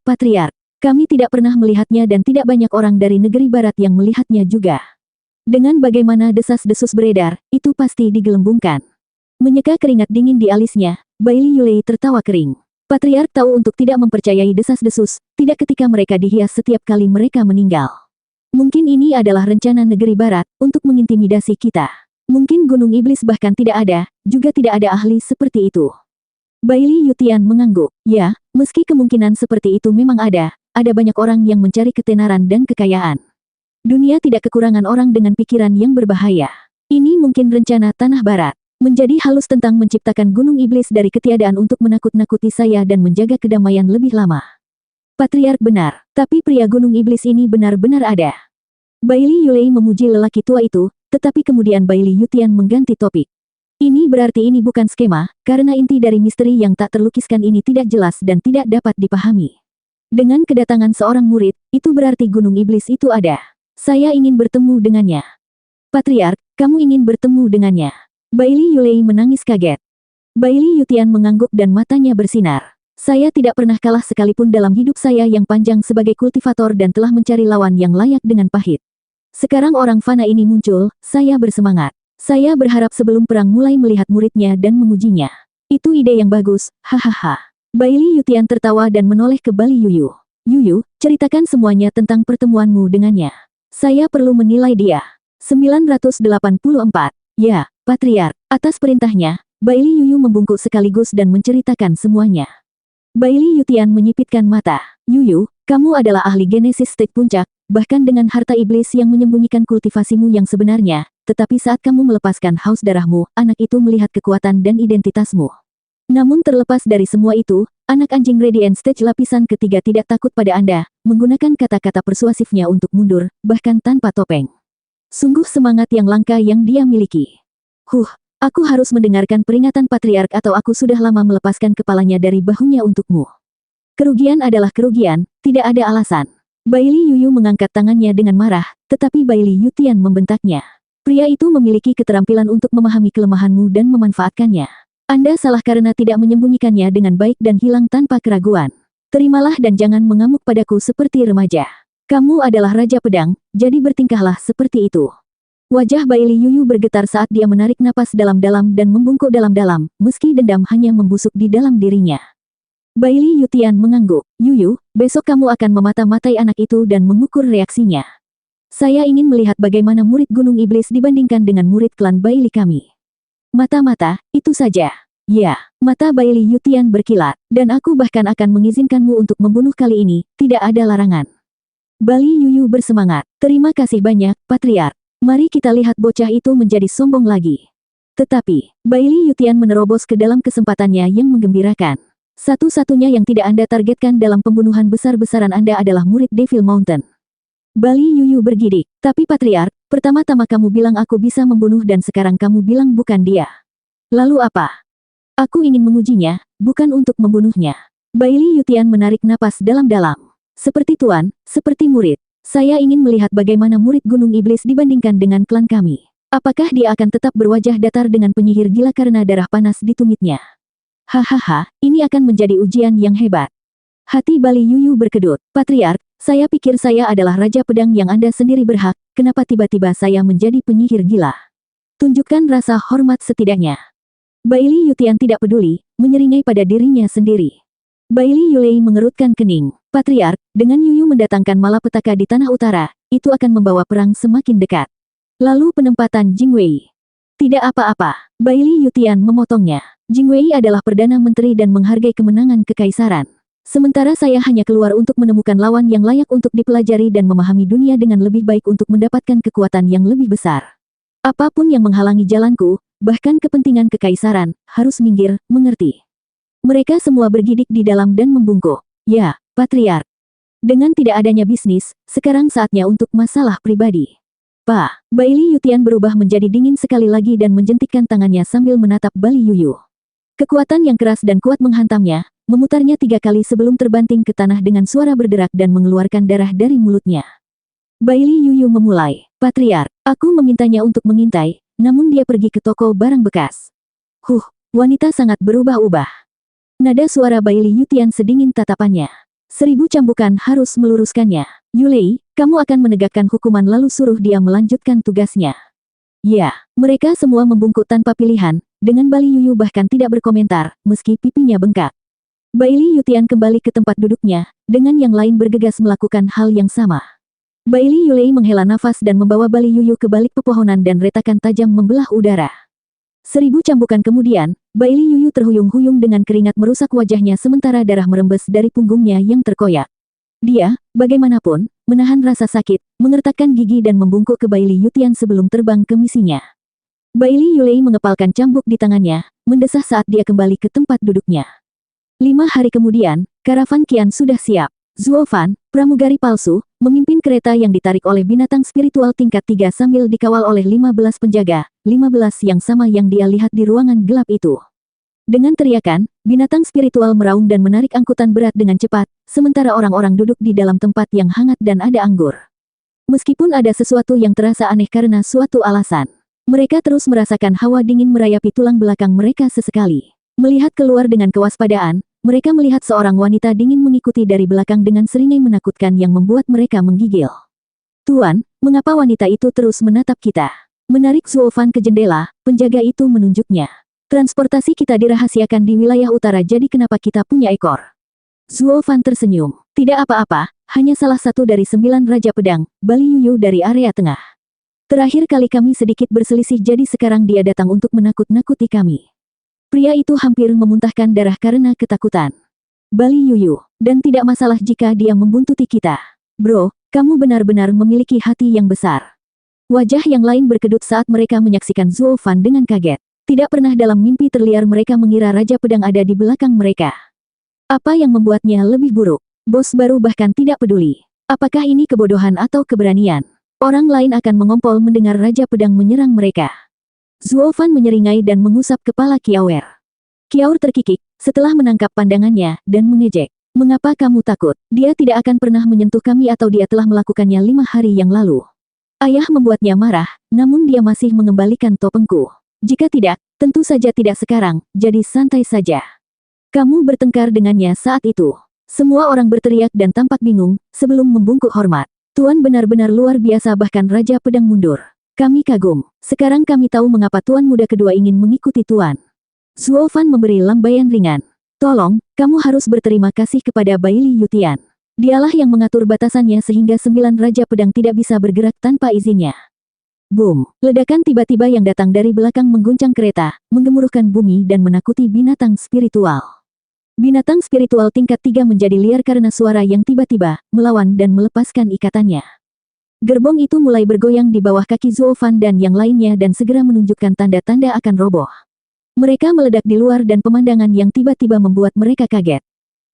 Patriark. Kami tidak pernah melihatnya dan tidak banyak orang dari negeri barat yang melihatnya juga. Dengan bagaimana desas-desus beredar, itu pasti digelembungkan. Menyeka keringat dingin di alisnya, Baili Yulei tertawa kering. Patriark tahu untuk tidak mempercayai desas-desus, tidak ketika mereka dihias setiap kali mereka meninggal. Mungkin ini adalah rencana negeri barat, untuk mengintimidasi kita. Mungkin Gunung Iblis bahkan tidak ada, juga tidak ada ahli seperti itu. Baili Yutian mengangguk. Ya, meski kemungkinan seperti itu memang ada banyak orang yang mencari ketenaran dan kekayaan. Dunia tidak kekurangan orang dengan pikiran yang berbahaya. Ini mungkin rencana Tanah Barat. Menjadi halus tentang menciptakan Gunung Iblis dari ketiadaan untuk menakut-nakuti saya dan menjaga kedamaian lebih lama. Patriark benar, tapi pria Gunung Iblis ini benar-benar ada. Baili Yulei memuji lelaki tua itu, tetapi kemudian Baili Yutian mengganti topik. Ini berarti ini bukan skema, karena inti dari misteri yang tak terlukiskan ini tidak jelas dan tidak dapat dipahami. Dengan kedatangan seorang murid, itu berarti Gunung Iblis itu ada. Saya ingin bertemu dengannya. Patriark, kamu ingin bertemu dengannya. Bailey Yulei menangis kaget. Bailey Yutian mengangguk dan matanya bersinar. Saya tidak pernah kalah sekalipun dalam hidup saya yang panjang sebagai kultivator dan telah mencari lawan yang layak dengan pahit. Sekarang orang fana ini muncul, saya bersemangat. Saya berharap sebelum perang mulai melihat muridnya dan mengujinya. Itu ide yang bagus, hahaha. Bailey Yutian tertawa dan menoleh ke Bali Yuyu. Yuyu, ceritakan semuanya tentang pertemuanmu dengannya. Saya perlu menilai dia. 984. Ya, Patriark. Atas perintahnya, Bailey Yuyu membungkuk sekaligus dan menceritakan semuanya. Bailey Yutian menyipitkan mata. Yuyu, kamu adalah ahli genesis stage puncak, bahkan dengan harta iblis yang menyembunyikan kultivasimu yang sebenarnya, tetapi saat kamu melepaskan haus darahmu, anak itu melihat kekuatan dan identitasmu. Namun terlepas dari semua itu, anak anjing Radiant Stage lapisan ketiga tidak takut pada Anda, menggunakan kata-kata persuasifnya untuk mundur, bahkan tanpa topeng. Sungguh semangat yang langka yang dia miliki. Aku harus mendengarkan peringatan Patriark atau aku sudah lama melepaskan kepalanya dari bahunya untukmu. Kerugian adalah kerugian, tidak ada alasan. Bailey Yuyu mengangkat tangannya dengan marah, tetapi Bailey Yutian membentaknya. Pria itu memiliki keterampilan untuk memahami kelemahanmu dan memanfaatkannya. Anda salah karena tidak menyembunyikannya dengan baik dan hilang tanpa keraguan. Terimalah dan jangan mengamuk padaku seperti remaja. Kamu adalah Raja Pedang, jadi bertingkahlah seperti itu. Wajah Bailey Yuyu bergetar saat dia menarik napas dalam-dalam dan membungkuk dalam-dalam, meski dendam hanya membusuk di dalam dirinya. Bailey Yutian mengangguk. Yuyu, besok kamu akan memata-matai anak itu dan mengukur reaksinya. Saya ingin melihat bagaimana murid Gunung Iblis dibandingkan dengan murid klan Bailey kami. Mata-mata, itu saja. Ya, mata Bailey Yutian berkilat, dan aku bahkan akan mengizinkanmu untuk membunuh kali ini, tidak ada larangan. Bailey Yuyu bersemangat. Terima kasih banyak, Patriark. Mari kita lihat bocah itu menjadi sombong lagi. Tetapi, Bailey Yutian menerobos ke dalam kesempatannya yang menggembirakan. Satu-satunya yang tidak Anda targetkan dalam pembunuhan besar-besaran Anda adalah murid Devil Mountain. Bailey Yuyu bergidik. Tapi Patriark, pertama-tama kamu bilang aku bisa membunuh dan sekarang kamu bilang bukan dia. Lalu apa? Aku ingin mengujinya, bukan untuk membunuhnya. Bailey Yutian menarik napas dalam-dalam. Seperti tuan, seperti murid. Saya ingin melihat bagaimana murid Gunung Iblis dibandingkan dengan klan kami. Apakah dia akan tetap berwajah datar dengan penyihir gila karena darah panas di tumitnya? Hahaha, ini akan menjadi ujian yang hebat. Hati Bailey Yuyu berkedut. Patriark, saya pikir saya adalah Raja Pedang yang Anda sendiri berhak, kenapa tiba-tiba saya menjadi penyihir gila? Tunjukkan rasa hormat setidaknya. Bailey Yutian tidak peduli, menyeringai pada dirinya sendiri. Bailey Yulei mengerutkan kening. Patriark, dengan Yuyu mendatangkan malapetaka di Tanah Utara, itu akan membawa perang semakin dekat. Lalu penempatan Jingwei. Tidak apa-apa, Bailey Yutian memotongnya. Jingwei adalah Perdana Menteri dan menghargai kemenangan kekaisaran. Sementara saya hanya keluar untuk menemukan lawan yang layak untuk dipelajari dan memahami dunia dengan lebih baik untuk mendapatkan kekuatan yang lebih besar. Apapun yang menghalangi jalanku, bahkan kepentingan kekaisaran, harus minggir, mengerti. Mereka semua bergidik di dalam dan membungkuk. Ya, Patriark. Dengan tidak adanya bisnis, sekarang saatnya untuk masalah pribadi. Pak, Bailey Yutian berubah menjadi dingin sekali lagi dan menjentikkan tangannya sambil menatap Bailey Yuyu. Kekuatan yang keras dan kuat menghantamnya, memutarnya 3 kali sebelum terbanting ke tanah dengan suara berderak dan mengeluarkan darah dari mulutnya. Bailey Yuyu memulai. Patriark, aku memintanya untuk mengintai, namun dia pergi ke toko barang bekas. Wanita sangat berubah-ubah. Nada suara Bailey Yutian sedingin tatapannya. 1000 cambukan harus meluruskannya. Yulei, kamu akan menegakkan hukuman lalu suruh dia melanjutkan tugasnya. Ya, mereka semua membungkuk tanpa pilihan, dengan Bailey Yuyu bahkan tidak berkomentar, meski pipinya bengkak. Bailey Yutian kembali ke tempat duduknya, dengan yang lain bergegas melakukan hal yang sama. Bailey Yulei menghela nafas dan membawa Bailey Yuyu ke balik pepohonan dan retakan tajam membelah udara. 1000 cambukan kemudian, Bailey Yuyu terhuyung-huyung dengan keringat merusak wajahnya sementara darah merembes dari punggungnya yang terkoyak. Dia, bagaimanapun, menahan rasa sakit, mengertakkan gigi dan membungkuk ke Bailey Yutian sebelum terbang ke misinya. Bailey Yulei mengepalkan cambuk di tangannya, mendesah saat dia kembali ke tempat duduknya. 5 hari kemudian, karavan Qian sudah siap. Zuo Fan, pramugari palsu, memimpin kereta yang ditarik oleh binatang spiritual tingkat 3 sambil dikawal oleh 15 penjaga, 15 yang sama yang dia lihat di ruangan gelap itu. Dengan teriakan, binatang spiritual meraung dan menarik angkutan berat dengan cepat, sementara orang-orang duduk di dalam tempat yang hangat dan ada anggur. Meskipun ada sesuatu yang terasa aneh karena suatu alasan, mereka terus merasakan hawa dingin merayapi tulang belakang mereka sesekali. Melihat keluar dengan kewaspadaan, mereka melihat seorang wanita dingin mengikuti dari belakang dengan seringai menakutkan yang membuat mereka menggigil. Tuan, mengapa wanita itu terus menatap kita? Menarik Zuofan ke jendela, penjaga itu menunjuknya. Transportasi kita dirahasiakan di wilayah utara, jadi kenapa kita punya ekor? Zuofan tersenyum. Tidak apa-apa, hanya salah satu dari 9 Raja Pedang, Bali Yuyu dari area tengah. Terakhir kali kami sedikit berselisih, jadi sekarang dia datang untuk menakut-nakuti kami. Pria itu hampir memuntahkan darah karena ketakutan. Bali Yuyu, dan tidak masalah jika dia membuntuti kita. Bro, kamu benar-benar memiliki hati yang besar. Wajah yang lain berkedut saat mereka menyaksikan Zuofan dengan kaget. Tidak pernah dalam mimpi terliar mereka mengira Raja Pedang ada di belakang mereka. Apa yang membuatnya lebih buruk? Bos baru bahkan tidak peduli. Apakah ini kebodohan atau keberanian? Orang lain akan mengompol mendengar Raja Pedang menyerang mereka. Zuofan menyeringai dan mengusap kepala Kiawer. Kiawer terkikik, setelah menangkap pandangannya, dan mengejek. Mengapa kamu takut? Dia tidak akan pernah menyentuh kami atau dia telah melakukannya 5 hari yang lalu. Ayah membuatnya marah, namun dia masih mengembalikan topengku. Jika tidak, tentu saja tidak sekarang, jadi santai saja. Kamu bertengkar dengannya saat itu. Semua orang berteriak dan tampak bingung, sebelum membungkuk hormat. Tuan benar-benar luar biasa, bahkan Raja Pedang mundur. Kami kagum. Sekarang kami tahu mengapa Tuan Muda kedua ingin mengikuti Tuan. Zuofan memberi lambaian ringan. Tolong, kamu harus berterima kasih kepada Baili Yutian. Dialah yang mengatur batasannya sehingga 9 Raja Pedang tidak bisa bergerak tanpa izinnya. Boom! Ledakan tiba-tiba yang datang dari belakang mengguncang kereta, menggemuruhkan bumi dan menakuti binatang spiritual. Binatang spiritual tingkat 3 menjadi liar karena suara yang tiba-tiba, melawan dan melepaskan ikatannya. Gerbong itu mulai bergoyang di bawah kaki Zuofan dan yang lainnya dan segera menunjukkan tanda-tanda akan roboh. Mereka meledak di luar dan pemandangan yang tiba-tiba membuat mereka kaget.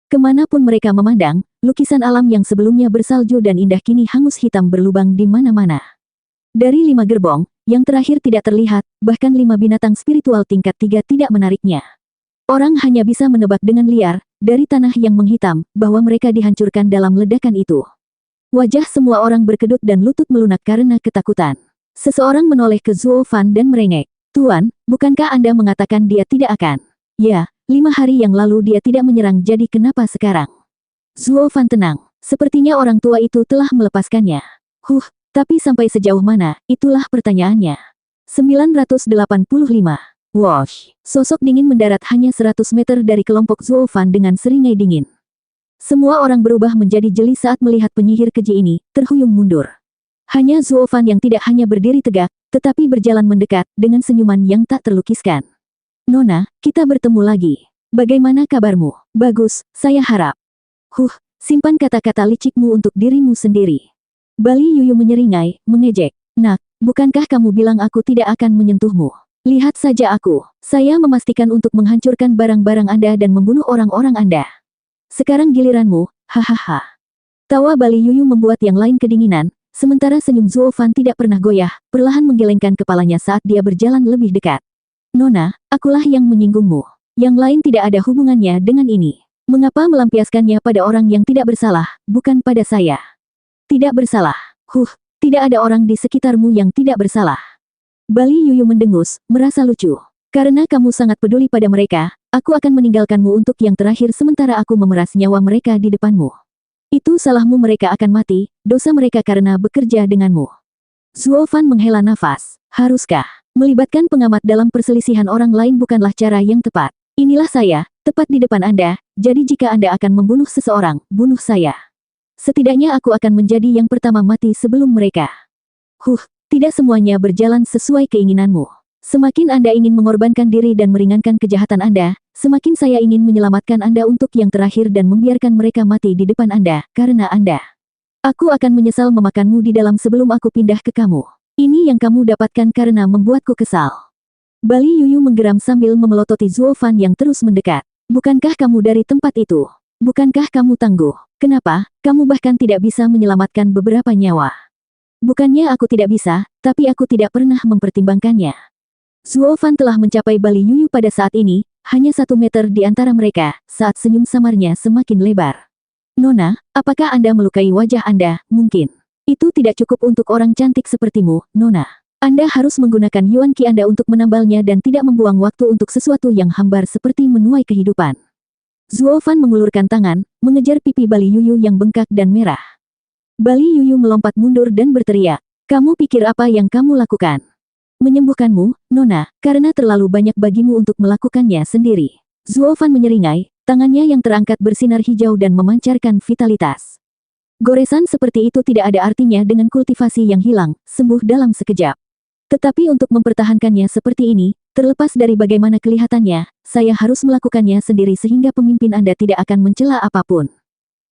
Kemanapun mereka memandang, lukisan alam yang sebelumnya bersalju dan indah kini hangus hitam berlubang di mana-mana. Dari 5 gerbong, yang terakhir tidak terlihat, bahkan 5 binatang spiritual tingkat 3 tidak menariknya. Orang hanya bisa menebak dengan liar, dari tanah yang menghitam, bahwa mereka dihancurkan dalam ledakan itu. Wajah semua orang berkedut dan lutut melunak karena ketakutan. Seseorang menoleh ke Zuofan dan merengek. Tuan, bukankah Anda mengatakan dia tidak akan? Ya, 5 hari yang lalu dia tidak menyerang, jadi kenapa sekarang? Zuofan tenang. Sepertinya orang tua itu telah melepaskannya. Tapi sampai sejauh mana, itulah pertanyaannya. 985. Wosh! Sosok dingin mendarat hanya 100 meter dari kelompok Zuofan dengan seringai dingin. Semua orang berubah menjadi jeli saat melihat penyihir keji ini, terhuyung mundur. Hanya Zuofan yang tidak hanya berdiri tegak, tetapi berjalan mendekat, dengan senyuman yang tak terlukiskan. Nona, kita bertemu lagi. Bagaimana kabarmu? Bagus, saya harap. Simpan kata-kata licikmu untuk dirimu sendiri. Bali Yuyu menyeringai, mengejek. Nak, bukankah kamu bilang aku tidak akan menyentuhmu? Lihat saja aku. Saya memastikan untuk menghancurkan barang-barang Anda dan membunuh orang-orang Anda. Sekarang giliranmu, hahaha. Tawa Bali Yuyu membuat yang lain kedinginan, sementara senyum Zuofan tidak pernah goyah, perlahan menggelengkan kepalanya saat dia berjalan lebih dekat. Nona, akulah yang menyinggungmu. Yang lain tidak ada hubungannya dengan ini. Mengapa melampiaskannya pada orang yang tidak bersalah, bukan pada saya? Tidak bersalah. Tidak ada orang di sekitarmu yang tidak bersalah. Bali Yuyu mendengus, merasa lucu. Karena kamu sangat peduli pada mereka, aku akan meninggalkanmu untuk yang terakhir sementara aku memeras nyawa mereka di depanmu. Itu salahmu, mereka akan mati, dosa mereka karena bekerja denganmu. Zuofan menghela nafas. Haruskah melibatkan pengamat dalam perselisihan orang lain bukanlah cara yang tepat. Inilah saya, tepat di depan Anda, jadi jika Anda akan membunuh seseorang, bunuh saya. Setidaknya aku akan menjadi yang pertama mati sebelum mereka. Tidak semuanya berjalan sesuai keinginanmu. Semakin Anda ingin mengorbankan diri dan meringankan kejahatan Anda, semakin saya ingin menyelamatkan Anda untuk yang terakhir dan membiarkan mereka mati di depan Anda, karena Anda. Aku akan menyesal memakanmu di dalam sebelum aku pindah ke kamu. Ini yang kamu dapatkan karena membuatku kesal. Bali Yuyu menggeram sambil memelototi Zuofan yang terus mendekat. Bukankah kamu dari tempat itu? Bukankah kamu tangguh? Kenapa, kamu bahkan tidak bisa menyelamatkan beberapa nyawa? Bukannya aku tidak bisa, tapi aku tidak pernah mempertimbangkannya. Zuo Fan telah mencapai Bali Yuyu pada saat ini, hanya 1 meter di antara mereka, saat senyum samarnya semakin lebar. Nona, apakah Anda melukai wajah Anda? Mungkin. Itu tidak cukup untuk orang cantik sepertimu, Nona. Anda harus menggunakan Yuan Qi Anda untuk menambalnya dan tidak membuang waktu untuk sesuatu yang hambar seperti menuai kehidupan. Zuo Fan mengulurkan tangan, mengejar pipi Bali Yuyu yang bengkak dan merah. Bali Yuyu melompat mundur dan berteriak, "Kamu pikir apa yang kamu lakukan? Menyembuhkanmu, Nona, karena terlalu banyak bagimu untuk melakukannya sendiri." Zuo Fan menyeringai, tangannya yang terangkat bersinar hijau dan memancarkan vitalitas. Goresan seperti itu tidak ada artinya dengan kultivasi yang hilang, sembuh dalam sekejap. Tetapi untuk mempertahankannya seperti ini, terlepas dari bagaimana kelihatannya, saya harus melakukannya sendiri sehingga pemimpin Anda tidak akan mencela apapun.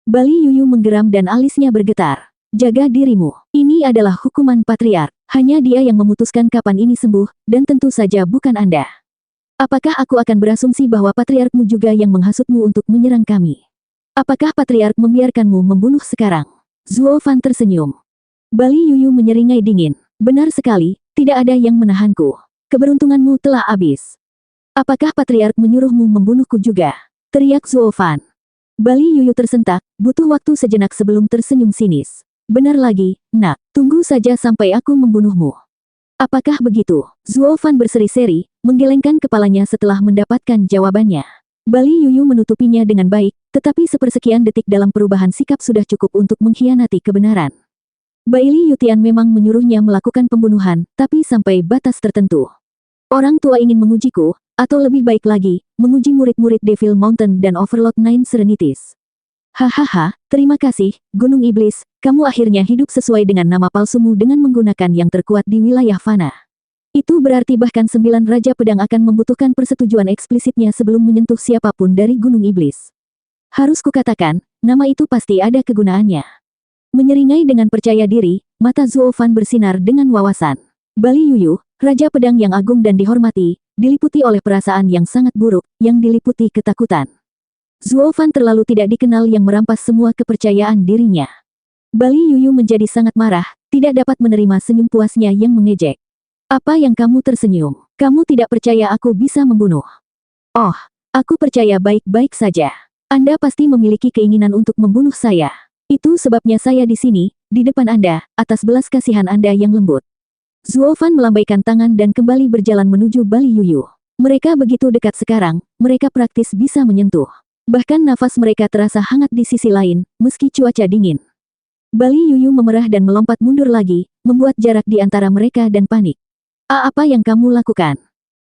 Bali Yuyu menggeram dan alisnya bergetar. Jaga dirimu. Ini adalah hukuman patriark. Hanya dia yang memutuskan kapan ini sembuh, dan tentu saja bukan Anda. Apakah aku akan berasumsi bahwa patriarkmu juga yang menghasutmu untuk menyerang kami? Apakah patriark membiarkanmu membunuh sekarang? Zuo Fan tersenyum. Bali Yuyu menyeringai dingin. Benar sekali, tidak ada yang menahanku. Keberuntunganmu telah habis. Apakah patriark menyuruhmu membunuhku juga? Teriak Zuo Fan. Bali Yuyu tersentak, butuh waktu sejenak sebelum tersenyum sinis. Benar lagi, nak, tunggu saja sampai aku membunuhmu. Apakah begitu? Zuo Fan berseri-seri, menggelengkan kepalanya setelah mendapatkan jawabannya. Bali Yuyu menutupinya dengan baik, tetapi sepersekian detik dalam perubahan sikap sudah cukup untuk mengkhianati kebenaran. Baili Yutian memang menyuruhnya melakukan pembunuhan, tapi sampai batas tertentu. Orang tua ingin mengujiku, atau lebih baik lagi, menguji murid-murid Devil Mountain dan Overlord Nine Serenities. Hahaha, terima kasih, Gunung Iblis, kamu akhirnya hidup sesuai dengan nama palsumu dengan menggunakan yang terkuat di wilayah fana. Itu berarti bahkan 9 Raja Pedang akan membutuhkan persetujuan eksplisitnya sebelum menyentuh siapapun dari Gunung Iblis. Harus kukatakan, nama itu pasti ada kegunaannya. Menyeringai dengan percaya diri, mata Zuo Fan bersinar dengan wawasan. Bali Yuyu, Raja Pedang yang agung dan dihormati, diliputi oleh perasaan yang sangat buruk, yang diliputi ketakutan. Zuo Fan terlalu tidak dikenal yang merampas semua kepercayaan dirinya. Bali Yuyu menjadi sangat marah, tidak dapat menerima senyum puasnya yang mengejek. Apa yang kamu tersenyum? Kamu tidak percaya aku bisa membunuh? Oh, aku percaya baik-baik saja. Anda pasti memiliki keinginan untuk membunuh saya. Itu sebabnya saya di sini, di depan Anda, atas belas kasihan Anda yang lembut. Zuo Fan melambaikan tangan dan kembali berjalan menuju Bali Yuyu. Mereka begitu dekat sekarang, mereka praktis bisa menyentuh. Bahkan nafas mereka terasa hangat di sisi lain, meski cuaca dingin. Bali Yuyu memerah dan melompat mundur lagi, membuat jarak di antara mereka dan panik. Apa yang kamu lakukan?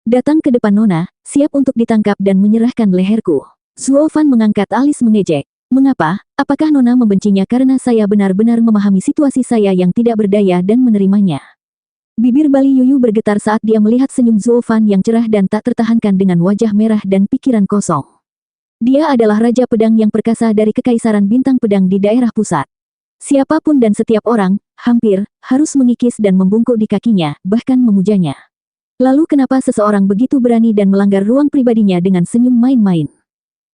Datang ke depan Nona, siap untuk ditangkap dan menyerahkan leherku. Zuo Fan mengangkat alis mengejek. Mengapa? Apakah Nona membencinya karena saya benar-benar memahami situasi saya yang tidak berdaya dan menerimanya? Bibir Bali Yuyu bergetar saat dia melihat senyum Zuo Fan yang cerah dan tak tertahankan dengan wajah merah dan pikiran kosong. Dia adalah Raja Pedang yang perkasa dari Kekaisaran Bintang Pedang di daerah pusat. Siapapun dan setiap orang, hampir, harus mengikis dan membungkuk di kakinya, bahkan memujanya. Lalu kenapa seseorang begitu berani dan melanggar ruang pribadinya dengan senyum main-main?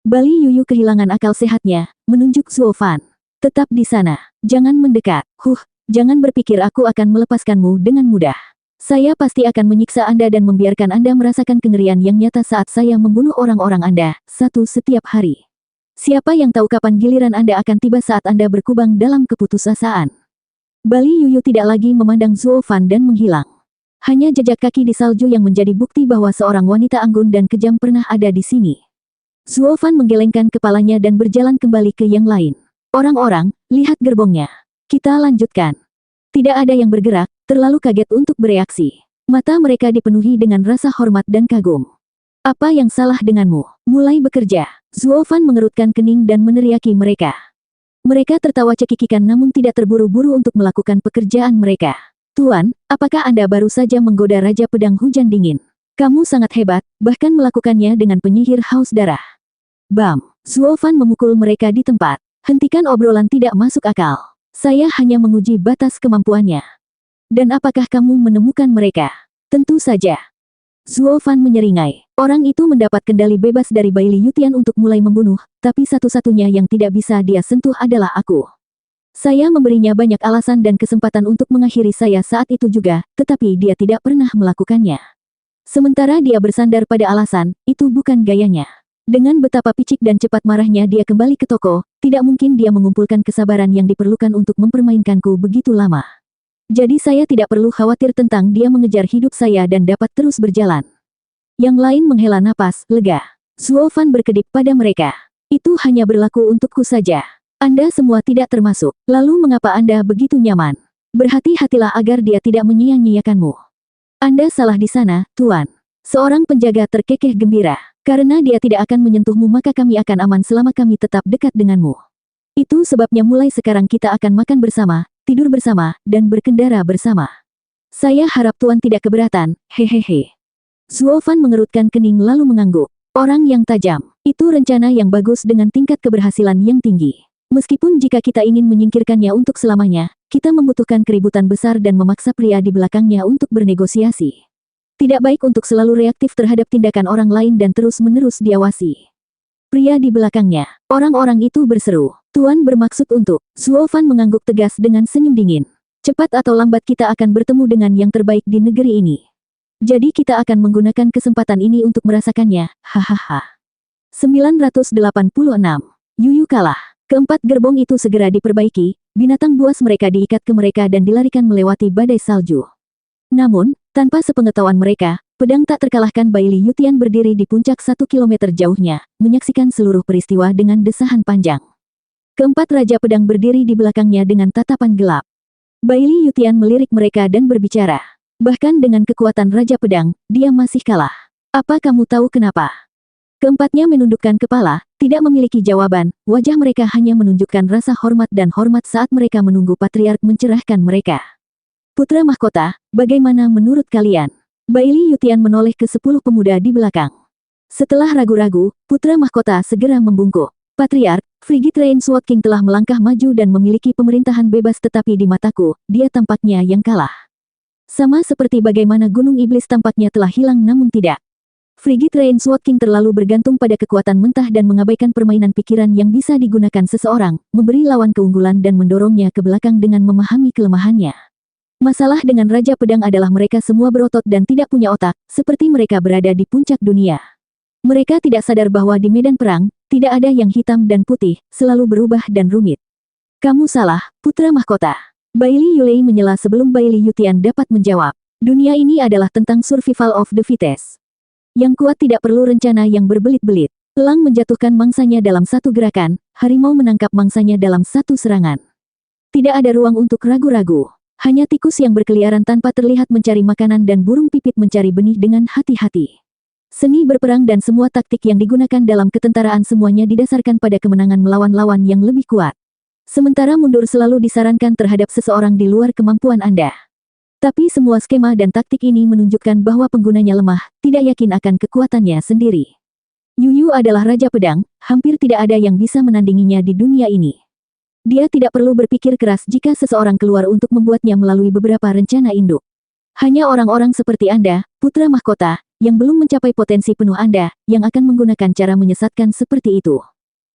Bali Yuyu kehilangan akal sehatnya, menunjuk Zuo Fan. Tetap di sana, jangan mendekat. Jangan berpikir aku akan melepaskanmu dengan mudah. Saya pasti akan menyiksa Anda dan membiarkan Anda merasakan kengerian yang nyata saat saya membunuh orang-orang Anda, satu setiap hari. Siapa yang tahu kapan giliran Anda akan tiba saat Anda berkubang dalam keputusasaan. Bali Yuyu tidak lagi memandang Zuo Fan dan menghilang. Hanya jejak kaki di salju yang menjadi bukti bahwa seorang wanita anggun dan kejam pernah ada di sini. Zuo Fan menggelengkan kepalanya dan berjalan kembali ke yang lain. Orang-orang, lihat gerbongnya. Kita lanjutkan. Tidak ada yang bergerak, terlalu kaget untuk bereaksi. Mata mereka dipenuhi dengan rasa hormat dan kagum. Apa yang salah denganmu? Mulai bekerja. Zuo Fan mengerutkan kening dan meneriaki mereka. Mereka tertawa cekikikan namun tidak terburu-buru untuk melakukan pekerjaan mereka. Tuan, apakah Anda baru saja menggoda Raja Pedang Hujan Dingin? Kamu sangat hebat, bahkan melakukannya dengan penyihir haus darah. Bam! Zuo Fan memukul mereka di tempat. Hentikan obrolan tidak masuk akal. Saya hanya menguji batas kemampuannya. Dan apakah kamu menemukan mereka? Tentu saja. Zuo Fan menyeringai. Orang itu mendapat kendali bebas dari Bailey Yutian untuk mulai membunuh, tapi satu-satunya yang tidak bisa dia sentuh adalah aku. Saya memberinya banyak alasan dan kesempatan untuk mengakhiri saya saat itu juga, tetapi dia tidak pernah melakukannya. Sementara dia bersandar pada alasan, itu bukan gayanya. Dengan betapa picik dan cepat marahnya dia kembali ke toko, tidak mungkin dia mengumpulkan kesabaran yang diperlukan untuk mempermainkanku begitu lama. Jadi saya tidak perlu khawatir tentang dia mengejar hidup saya dan dapat terus berjalan. Yang lain menghela napas, lega. Zuo Fan berkedip pada mereka. Itu hanya berlaku untukku saja. Anda semua tidak termasuk. Lalu mengapa Anda begitu nyaman? Berhati-hatilah agar dia tidak menyia-nyiakanmu. Anda salah di sana, Tuan. Seorang penjaga terkekeh gembira. Karena dia tidak akan menyentuhmu maka kami akan aman selama kami tetap dekat denganmu. Itu sebabnya mulai sekarang kita akan makan bersama, tidur bersama, dan berkendara bersama. Saya harap Tuan tidak keberatan, hehehe. Zuo Fan mengerutkan kening lalu mengangguk. Orang yang tajam. Itu rencana yang bagus dengan tingkat keberhasilan yang tinggi. Meskipun jika kita ingin menyingkirkannya untuk selamanya, kita membutuhkan keributan besar dan memaksa pria di belakangnya untuk bernegosiasi. Tidak baik untuk selalu reaktif terhadap tindakan orang lain dan terus-menerus diawasi. Pria di belakangnya. Orang-orang itu berseru. Tuan bermaksud untuk. Zuo Fan mengangguk tegas dengan senyum dingin. Cepat atau lambat kita akan bertemu dengan yang terbaik di negeri ini. Jadi kita akan menggunakan kesempatan ini untuk merasakannya, hahaha. 986. Yuyu kalah. Keempat gerbong itu segera diperbaiki, binatang buas mereka diikat ke mereka dan dilarikan melewati badai salju. Namun, tanpa sepengetahuan mereka, pedang tak terkalahkan Bailey Yutian berdiri di puncak 1 kilometer jauhnya, menyaksikan seluruh peristiwa dengan desahan panjang. Keempat raja pedang berdiri di belakangnya dengan tatapan gelap. Bailey Yutian melirik mereka dan berbicara. Bahkan dengan kekuatan Raja Pedang, dia masih kalah. Apa kamu tahu kenapa? Keempatnya menundukkan kepala, tidak memiliki jawaban, wajah mereka hanya menunjukkan rasa hormat dan hormat saat mereka menunggu Patriark mencerahkan mereka. Putra Mahkota, bagaimana menurut kalian? Bailey Yutian menoleh ke 10 pemuda di belakang. Setelah ragu-ragu, Putra Mahkota segera membungkuk. Patriark, Frigid Rain Sword King telah melangkah maju dan memiliki pemerintahan bebas tetapi di mataku, dia tampaknya yang kalah. Sama seperti bagaimana Gunung Iblis tampaknya telah hilang namun tidak. Frigid Rain Sword King terlalu bergantung pada kekuatan mentah dan mengabaikan permainan pikiran yang bisa digunakan seseorang, memberi lawan keunggulan dan mendorongnya ke belakang dengan memahami kelemahannya. Masalah dengan Raja Pedang adalah mereka semua berotot dan tidak punya otak, seperti mereka berada di puncak dunia. Mereka tidak sadar bahwa di medan perang, tidak ada yang hitam dan putih, selalu berubah dan rumit. Kamu salah, Putra Mahkota. Bailey Yulei menyela sebelum Bailey Yutian dapat menjawab. Dunia ini adalah tentang survival of the fittest. Yang kuat tidak perlu rencana yang berbelit-belit. Elang menjatuhkan mangsanya dalam satu gerakan, harimau menangkap mangsanya dalam satu serangan. Tidak ada ruang untuk ragu-ragu. Hanya tikus yang berkeliaran tanpa terlihat mencari makanan dan burung pipit mencari benih dengan hati-hati. Seni berperang dan semua taktik yang digunakan dalam ketentaraan semuanya didasarkan pada kemenangan melawan lawan yang lebih kuat. Sementara mundur selalu disarankan terhadap seseorang di luar kemampuan Anda. Tapi semua skema dan taktik ini menunjukkan bahwa penggunanya lemah, tidak yakin akan kekuatannya sendiri. Yuyu adalah Raja Pedang, hampir tidak ada yang bisa menandinginya di dunia ini. Dia tidak perlu berpikir keras jika seseorang keluar untuk membuatnya melalui beberapa rencana induk. Hanya orang-orang seperti Anda, Putra Mahkota, yang belum mencapai potensi penuh Anda, yang akan menggunakan cara menyesatkan seperti itu.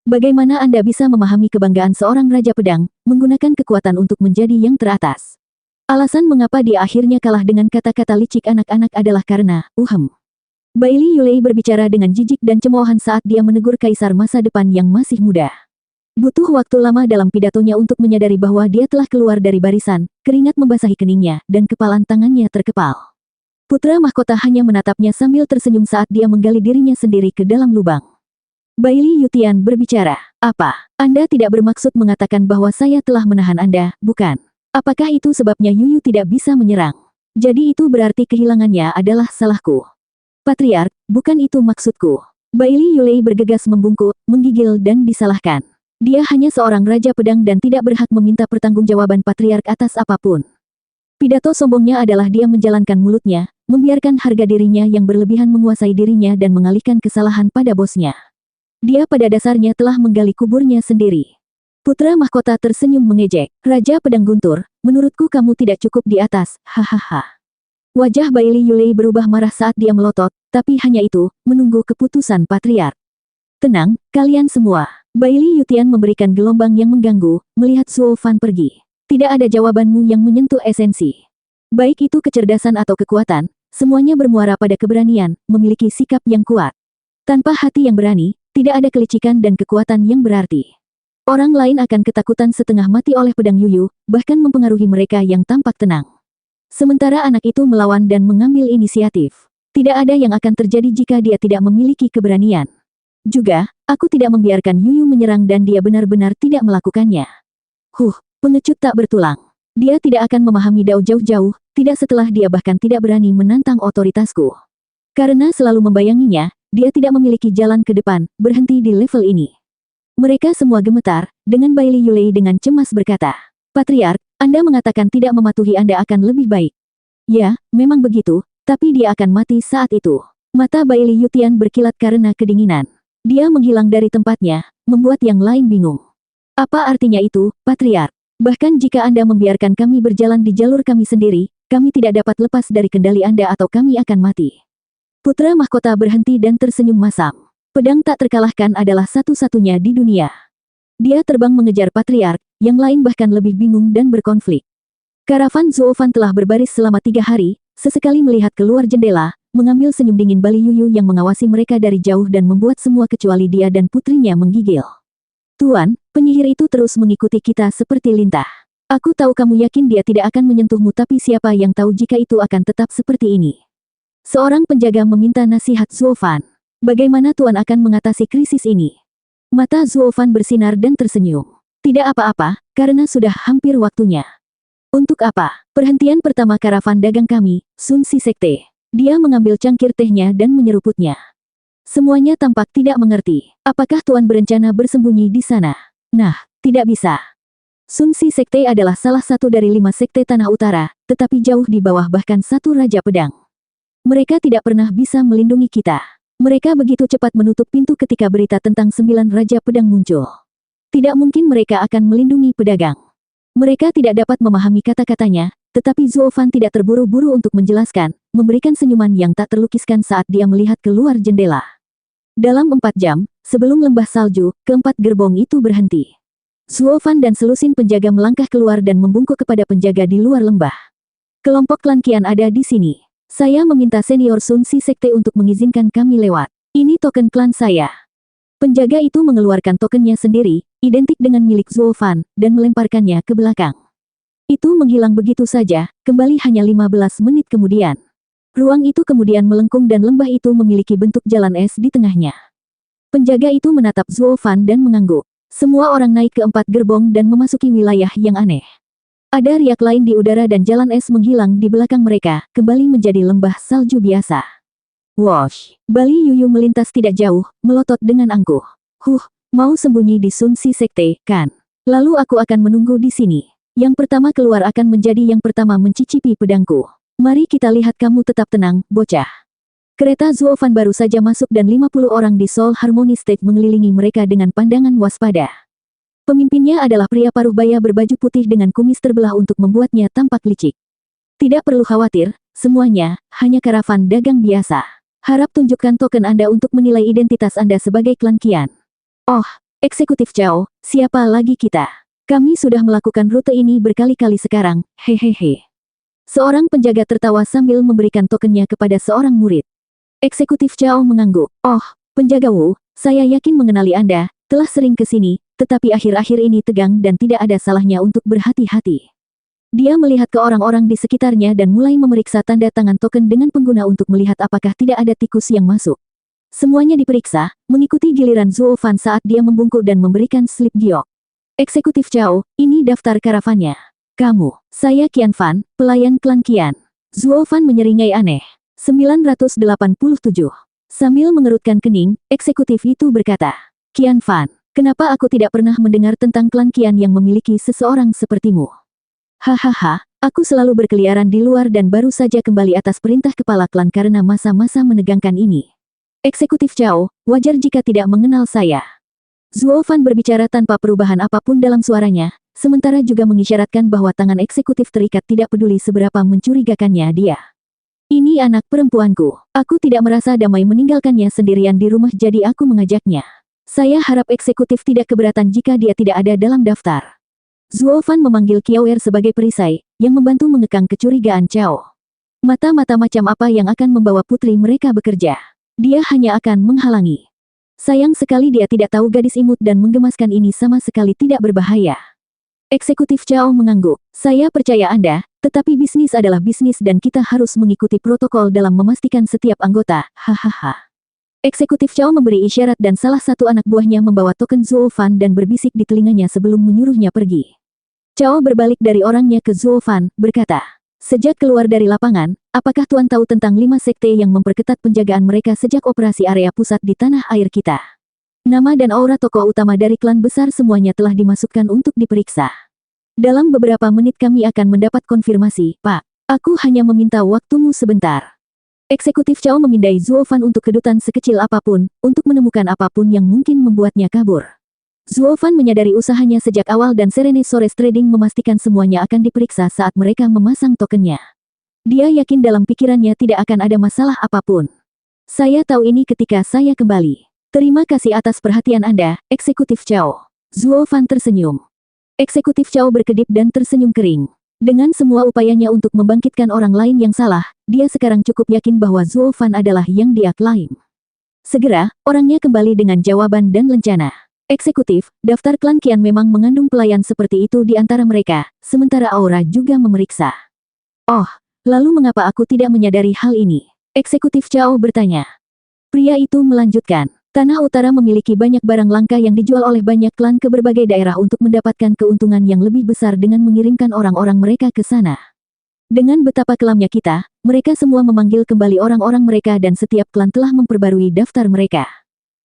Bagaimana Anda bisa memahami kebanggaan seorang Raja Pedang, menggunakan kekuatan untuk menjadi yang teratas? Alasan mengapa dia akhirnya kalah dengan kata-kata licik anak-anak adalah karena, Bailey Yulei berbicara dengan jijik dan cemoohan saat dia menegur kaisar masa depan yang masih muda. Butuh waktu lama dalam pidatonya untuk menyadari bahwa dia telah keluar dari barisan, keringat membasahi keningnya, dan kepalan tangannya terkepal. Putra Mahkota hanya menatapnya sambil tersenyum saat dia menggali dirinya sendiri ke dalam lubang. Bailey Yutian berbicara. Apa? Anda tidak bermaksud mengatakan bahwa saya telah menahan Anda, bukan? Apakah itu sebabnya Yuyu tidak bisa menyerang? Jadi itu berarti kehilangannya adalah salahku. Patriark, bukan itu maksudku. Bailey Yulei bergegas membungkuk, menggigil dan disalahkan. Dia hanya seorang Raja Pedang dan tidak berhak meminta pertanggungjawaban Patriark atas apapun. Pidato sombongnya adalah dia menjalankan mulutnya, membiarkan harga dirinya yang berlebihan menguasai dirinya dan mengalihkan kesalahan pada bosnya. Dia pada dasarnya telah menggali kuburnya sendiri. Putra Mahkota tersenyum mengejek. Raja Pedang Guntur, menurutku kamu tidak cukup di atas, hahaha. Wajah Bailey Yulei berubah marah saat dia melotot, tapi hanya itu, menunggu keputusan Patriark. Tenang, kalian semua. Bailey Yutian memberikan gelombang yang mengganggu, melihat Zuo Fan pergi. Tidak ada jawabanmu yang menyentuh esensi. Baik itu kecerdasan atau kekuatan, semuanya bermuara pada keberanian, memiliki sikap yang kuat. Tanpa hati yang berani, tidak ada kelicikan dan kekuatan yang berarti. Orang lain akan ketakutan setengah mati oleh pedang Yuyu, bahkan mempengaruhi mereka yang tampak tenang. Sementara anak itu melawan dan mengambil inisiatif. Tidak ada yang akan terjadi jika dia tidak memiliki keberanian. Juga, aku tidak membiarkan Yuyu menyerang dan dia benar-benar tidak melakukannya. Pengecut tak bertulang. Dia tidak akan memahami Dao jauh-jauh, tidak setelah dia bahkan tidak berani menantang otoritasku. Karena selalu membayanginya, dia tidak memiliki jalan ke depan, berhenti di level ini. Mereka semua gemetar, dengan Bailey Yulei dengan cemas berkata, Patriark, Anda mengatakan tidak mematuhi Anda akan lebih baik. Ya, memang begitu, tapi dia akan mati saat itu. Mata Bailey Yutian berkilat karena kedinginan. Dia menghilang dari tempatnya, membuat yang lain bingung. Apa artinya itu, Patriark? Bahkan jika Anda membiarkan kami berjalan di jalur kami sendiri, kami tidak dapat lepas dari kendali Anda atau kami akan mati. Putra mahkota berhenti dan tersenyum masam. Pedang tak terkalahkan adalah satu-satunya di dunia. Dia terbang mengejar Patriark, yang lain bahkan lebih bingung dan berkonflik. Karavan Zuo Fan telah berbaris selama 3 hari, sesekali melihat keluar jendela, mengambil senyum dingin Bali Yuyu yang mengawasi mereka dari jauh dan membuat semua kecuali dia dan putrinya menggigil. Tuan, penyihir itu terus mengikuti kita seperti lintah. Aku tahu kamu yakin dia tidak akan menyentuhmu tapi siapa yang tahu jika itu akan tetap seperti ini. Seorang penjaga meminta nasihat Zuo Fan. Bagaimana Tuan akan mengatasi krisis ini? Mata Zuo Fan bersinar dan tersenyum. Tidak apa-apa, karena sudah hampir waktunya. Untuk apa? Perhentian pertama karavan dagang kami, Sun Si Sekte. Dia mengambil cangkir tehnya dan menyeruputnya. Semuanya tampak tidak mengerti. Apakah Tuan berencana bersembunyi di sana? Nah, tidak bisa. Sun Si Sekte adalah salah satu dari 5 sekte Tanah Utara, tetapi jauh di bawah bahkan satu Raja Pedang. Mereka tidak pernah bisa melindungi kita. Mereka begitu cepat menutup pintu ketika berita tentang 9 Raja Pedang muncul. Tidak mungkin mereka akan melindungi pedagang. Mereka tidak dapat memahami kata-katanya, tetapi Zuo Fan tidak terburu-buru untuk menjelaskan, memberikan senyuman yang tak terlukiskan saat dia melihat keluar jendela. Dalam 4 jam, sebelum lembah salju, keempat gerbong itu berhenti. Zuo Fan dan selusin penjaga melangkah keluar dan membungkuk kepada penjaga di luar lembah. Kelompok klan Qian ada di sini. Saya meminta senior Sun Si Sekte untuk mengizinkan kami lewat. Ini token klan saya. Penjaga itu mengeluarkan tokennya sendiri, identik dengan milik Zuo Fan, dan melemparkannya ke belakang. Itu menghilang begitu saja, kembali hanya 15 menit kemudian. Ruang itu kemudian melengkung dan lembah itu memiliki bentuk jalan es di tengahnya. Penjaga itu menatap Zuo Fan dan mengangguk. Semua orang naik ke 4 gerbong dan memasuki wilayah yang aneh. Ada riak lain di udara dan jalan es menghilang di belakang mereka, kembali menjadi lembah salju biasa. Wosh! Bali Yuyu melintas tidak jauh, melotot dengan angkuh. Mau sembunyi di Sun Si Sekte, kan? Lalu aku akan menunggu di sini. Yang pertama keluar akan menjadi yang pertama mencicipi pedangku. Mari kita lihat kamu tetap tenang, bocah. Kereta Zuo Fan baru saja masuk dan 50 orang di Seoul Harmony Stage mengelilingi mereka dengan pandangan waspada. Pemimpinnya adalah pria paruh baya berbaju putih dengan kumis terbelah untuk membuatnya tampak licik. Tidak perlu khawatir, semuanya, hanya karavan dagang biasa. Harap tunjukkan token Anda untuk menilai identitas Anda sebagai klan Qian. Oh, Eksekutif Chao, siapa lagi kita? Kami sudah melakukan rute ini berkali-kali sekarang, hehehe. Seorang penjaga tertawa sambil memberikan tokennya kepada seorang murid. Eksekutif Chao mengangguk. Oh, penjaga Wu, saya yakin mengenali Anda, telah sering ke sini, tetapi akhir-akhir ini tegang dan tidak ada salahnya untuk berhati-hati. Dia melihat ke orang-orang di sekitarnya dan mulai memeriksa tanda tangan token dengan pengguna untuk melihat apakah tidak ada tikus yang masuk. Semuanya diperiksa, mengikuti giliran Zuo Fan saat dia membungkuk dan memberikan slip giok. Eksekutif Chao, ini daftar karavannya. Kamu, saya Qian Fan, pelayan klan Qian. Zuo Fan menyeringai aneh. 987. Sambil mengerutkan kening, eksekutif itu berkata, Qian Fan, kenapa aku tidak pernah mendengar tentang klan Qian yang memiliki seseorang sepertimu? Hahaha, aku selalu berkeliaran di luar dan baru saja kembali atas perintah kepala klan karena masa-masa menegangkan ini. Eksekutif Chao, wajar jika tidak mengenal saya. Zuo Fan berbicara tanpa perubahan apapun dalam suaranya, sementara juga mengisyaratkan bahwa tangan eksekutif terikat tidak peduli seberapa mencurigakannya dia. Ini anak perempuanku. Aku tidak merasa damai meninggalkannya sendirian di rumah jadi aku mengajaknya. Saya harap eksekutif tidak keberatan jika dia tidak ada dalam daftar. Zuo Fan memanggil Kiao Er sebagai perisai, yang membantu mengekang kecurigaan Chao. Mata-mata macam apa yang akan membawa putri mereka bekerja? Dia hanya akan menghalangi. Sayang sekali dia tidak tahu gadis imut dan menggemaskan ini sama sekali tidak berbahaya. Eksekutif Chao mengangguk. Saya percaya Anda, tetapi bisnis adalah bisnis dan kita harus mengikuti protokol dalam memastikan setiap anggota. Hahaha. Eksekutif Chao memberi isyarat dan salah satu anak buahnya membawa token Zuo Fan dan berbisik di telinganya sebelum menyuruhnya pergi. Chao berbalik dari orangnya ke Zuo Fan, berkata, "Sejak keluar dari lapangan, apakah Tuan tahu tentang 5 sekte yang memperketat penjagaan mereka sejak operasi area pusat di tanah air kita? Nama dan aura tokoh utama dari klan besar semuanya telah dimasukkan untuk diperiksa. Dalam beberapa menit kami akan mendapat konfirmasi, Pak. Aku hanya meminta waktumu sebentar." Eksekutif Chao memindai Zuo Fan untuk kedutan sekecil apapun, untuk menemukan apapun yang mungkin membuatnya kabur. Zuo Fan menyadari usahanya sejak awal dan Serene Sores Trading memastikan semuanya akan diperiksa saat mereka memasang tokennya. Dia yakin dalam pikirannya tidak akan ada masalah apapun. Saya tahu ini ketika saya kembali. Terima kasih atas perhatian Anda, Eksekutif Chao. Zuo Fan tersenyum. Eksekutif Chao berkedip dan tersenyum kering. Dengan semua upayanya untuk membangkitkan orang lain yang salah, dia sekarang cukup yakin bahwa Zuo Fan adalah yang dia klaim. Segera, orangnya kembali dengan jawaban dan lencana. Eksekutif, daftar klan Qian memang mengandung pelayan seperti itu di antara mereka, sementara Aura juga memeriksa. Oh, lalu mengapa aku tidak menyadari hal ini? Eksekutif Chao bertanya. Pria itu melanjutkan. Tanah Utara memiliki banyak barang langka yang dijual oleh banyak klan ke berbagai daerah untuk mendapatkan keuntungan yang lebih besar dengan mengirimkan orang-orang mereka ke sana. Dengan betapa kelamnya kita, mereka semua memanggil kembali orang-orang mereka dan setiap klan telah memperbarui daftar mereka.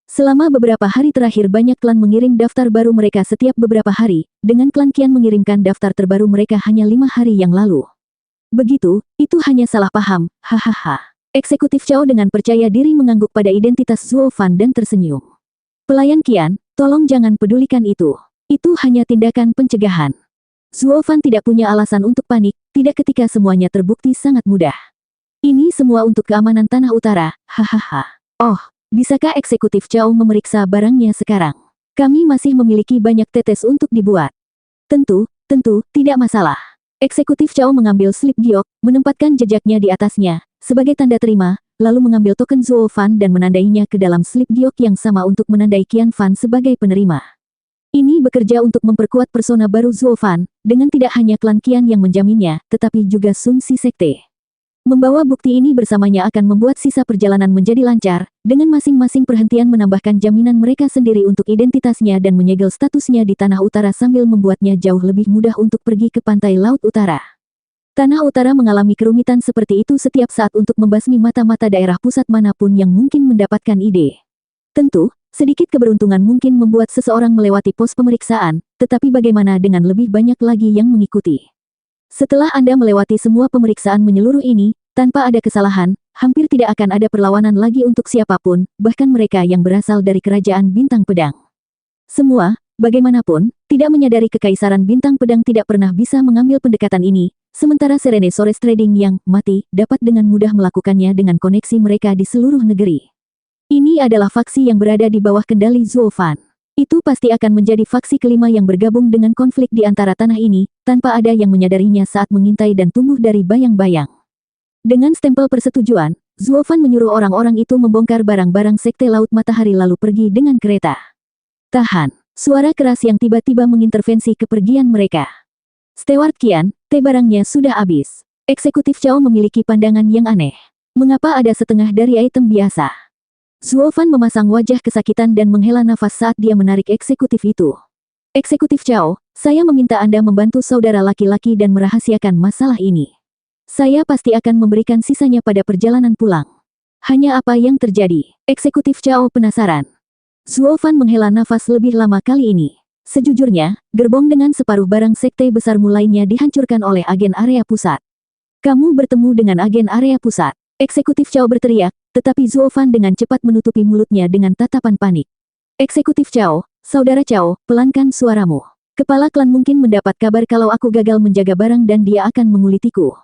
Selama beberapa hari terakhir banyak klan mengirim daftar baru mereka setiap beberapa hari, dengan klan Qian mengirimkan daftar terbaru mereka hanya 5 hari yang lalu. Begitu, itu hanya salah paham, hahaha. Eksekutif Chao dengan percaya diri mengangguk pada identitas Zuo Fan dan tersenyum. Pelayan Qian, tolong jangan pedulikan itu. Itu hanya tindakan pencegahan. Zuo Fan tidak punya alasan untuk panik, tidak ketika semuanya terbukti sangat mudah. Ini semua untuk keamanan Tanah Utara, hahaha. Oh, bisakah Eksekutif Chao memeriksa barangnya sekarang? Kami masih memiliki banyak tetes untuk dibuat. Tentu, tidak masalah. Eksekutif Chao mengambil slip giok, menempatkan jejaknya di atasnya, sebagai tanda terima, lalu mengambil token Zuo Fan dan menandainya ke dalam slip giok yang sama untuk menandai Qian Fan sebagai penerima. Ini bekerja untuk memperkuat persona baru Zuo Fan, dengan tidak hanya klan Qian yang menjaminnya, tetapi juga Sun Si Sekte. Membawa bukti ini bersamanya akan membuat sisa perjalanan menjadi lancar, dengan masing-masing perhentian menambahkan jaminan mereka sendiri untuk identitasnya dan menyegel statusnya di Tanah Utara sambil membuatnya jauh lebih mudah untuk pergi ke pantai Laut Utara. Tanah Utara mengalami kerumitan seperti itu setiap saat untuk membasmi mata-mata daerah pusat manapun yang mungkin mendapatkan ide. Tentu, sedikit keberuntungan mungkin membuat seseorang melewati pos pemeriksaan, tetapi bagaimana dengan lebih banyak lagi yang mengikuti? Setelah Anda melewati semua pemeriksaan menyeluruh ini, tanpa ada kesalahan, hampir tidak akan ada perlawanan lagi untuk siapapun, bahkan mereka yang berasal dari Kerajaan Bintang Pedang. Semua, bagaimanapun, tidak menyadari Kekaisaran Bintang Pedang tidak pernah bisa mengambil pendekatan ini, sementara Serene Sores Trading yang mati dapat dengan mudah melakukannya dengan koneksi mereka di seluruh negeri. Ini adalah faksi yang berada di bawah kendali Zuo Fan. Itu pasti akan menjadi faksi kelima yang bergabung dengan konflik di antara tanah ini, tanpa ada yang menyadarinya saat mengintai dan tumbuh dari bayang-bayang. Dengan stempel persetujuan, Zuo Fan menyuruh orang-orang itu membongkar barang-barang Sekte Laut Matahari lalu pergi dengan kereta. Tahan, suara keras yang tiba-tiba mengintervensi kepergian mereka. Steward Qian, teh barangnya sudah habis. Eksekutif Chao memiliki pandangan yang aneh. Mengapa ada setengah dari item biasa? Zuo Fan memasang wajah kesakitan dan menghela nafas saat dia menarik eksekutif itu. Eksekutif Chao, saya meminta Anda membantu saudara laki-laki dan merahasiakan masalah ini. Saya pasti akan memberikan sisanya pada perjalanan pulang. Hanya apa yang terjadi? Eksekutif Chao penasaran. Zuo Fan menghela nafas lebih lama kali ini. Sejujurnya, gerbong dengan separuh barang sekte besarmu lainnya dihancurkan oleh agen area pusat. Kamu bertemu dengan agen area pusat. Eksekutif Chao berteriak, tetapi Zuo Fan dengan cepat menutupi mulutnya dengan tatapan panik. Eksekutif Chao, Saudara Chao, pelankan suaramu. Kepala klan mungkin mendapat kabar kalau aku gagal menjaga barang dan dia akan mengulitiku.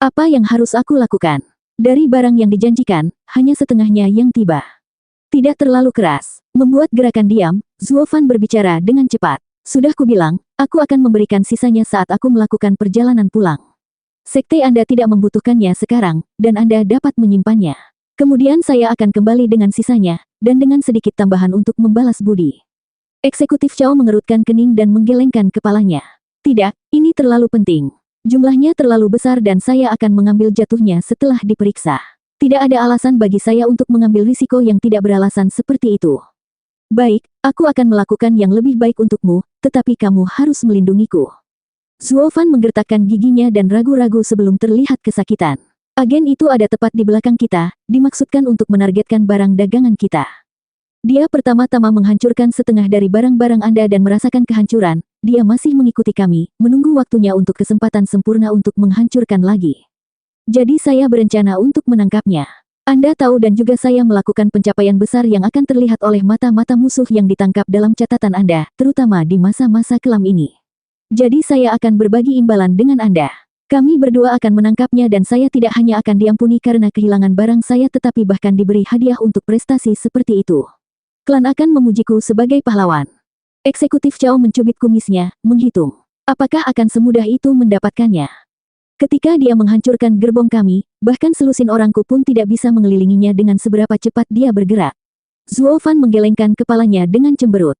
Apa yang harus aku lakukan? Dari barang yang dijanjikan, hanya setengahnya yang tiba. Tidak terlalu keras. Membuat gerakan diam, Zuo Fan berbicara dengan cepat. Sudah kubilang, aku akan memberikan sisanya saat aku melakukan perjalanan pulang. Sekte Anda tidak membutuhkannya sekarang, dan Anda dapat menyimpannya. Kemudian saya akan kembali dengan sisanya, dan dengan sedikit tambahan untuk membalas budi. Eksekutif Cao mengerutkan kening dan menggelengkan kepalanya. Tidak, ini terlalu penting. Jumlahnya terlalu besar dan saya akan mengambil jatuhnya setelah diperiksa. Tidak ada alasan bagi saya untuk mengambil risiko yang tidak beralasan seperti itu. Baik, aku akan melakukan yang lebih baik untukmu, tetapi kamu harus melindungiku. Zuo Fan menggertakkan giginya dan ragu-ragu sebelum terlihat kesakitan. Agen itu ada tepat di belakang kita, dimaksudkan untuk menargetkan barang dagangan kita. Dia pertama-tama menghancurkan setengah dari barang-barang Anda dan merasakan kehancuran. Dia masih mengikuti kami, menunggu waktunya untuk kesempatan sempurna untuk menghancurkan lagi. Jadi saya berencana untuk menangkapnya. Anda tahu dan juga saya melakukan pencapaian besar yang akan terlihat oleh mata-mata musuh yang ditangkap dalam catatan Anda, terutama di masa-masa kelam ini. Jadi saya akan berbagi imbalan dengan Anda. Kami berdua akan menangkapnya dan saya tidak hanya akan diampuni karena kehilangan barang saya tetapi bahkan diberi hadiah untuk prestasi seperti itu. Klan akan memujiku sebagai pahlawan. Eksekutif Cao mencubit kumisnya, menghitung. Apakah akan semudah itu mendapatkannya? Ketika dia menghancurkan gerbong kami, bahkan selusin orangku pun tidak bisa mengelilinginya dengan seberapa cepat dia bergerak. Zuo Fan menggelengkan kepalanya dengan cemberut.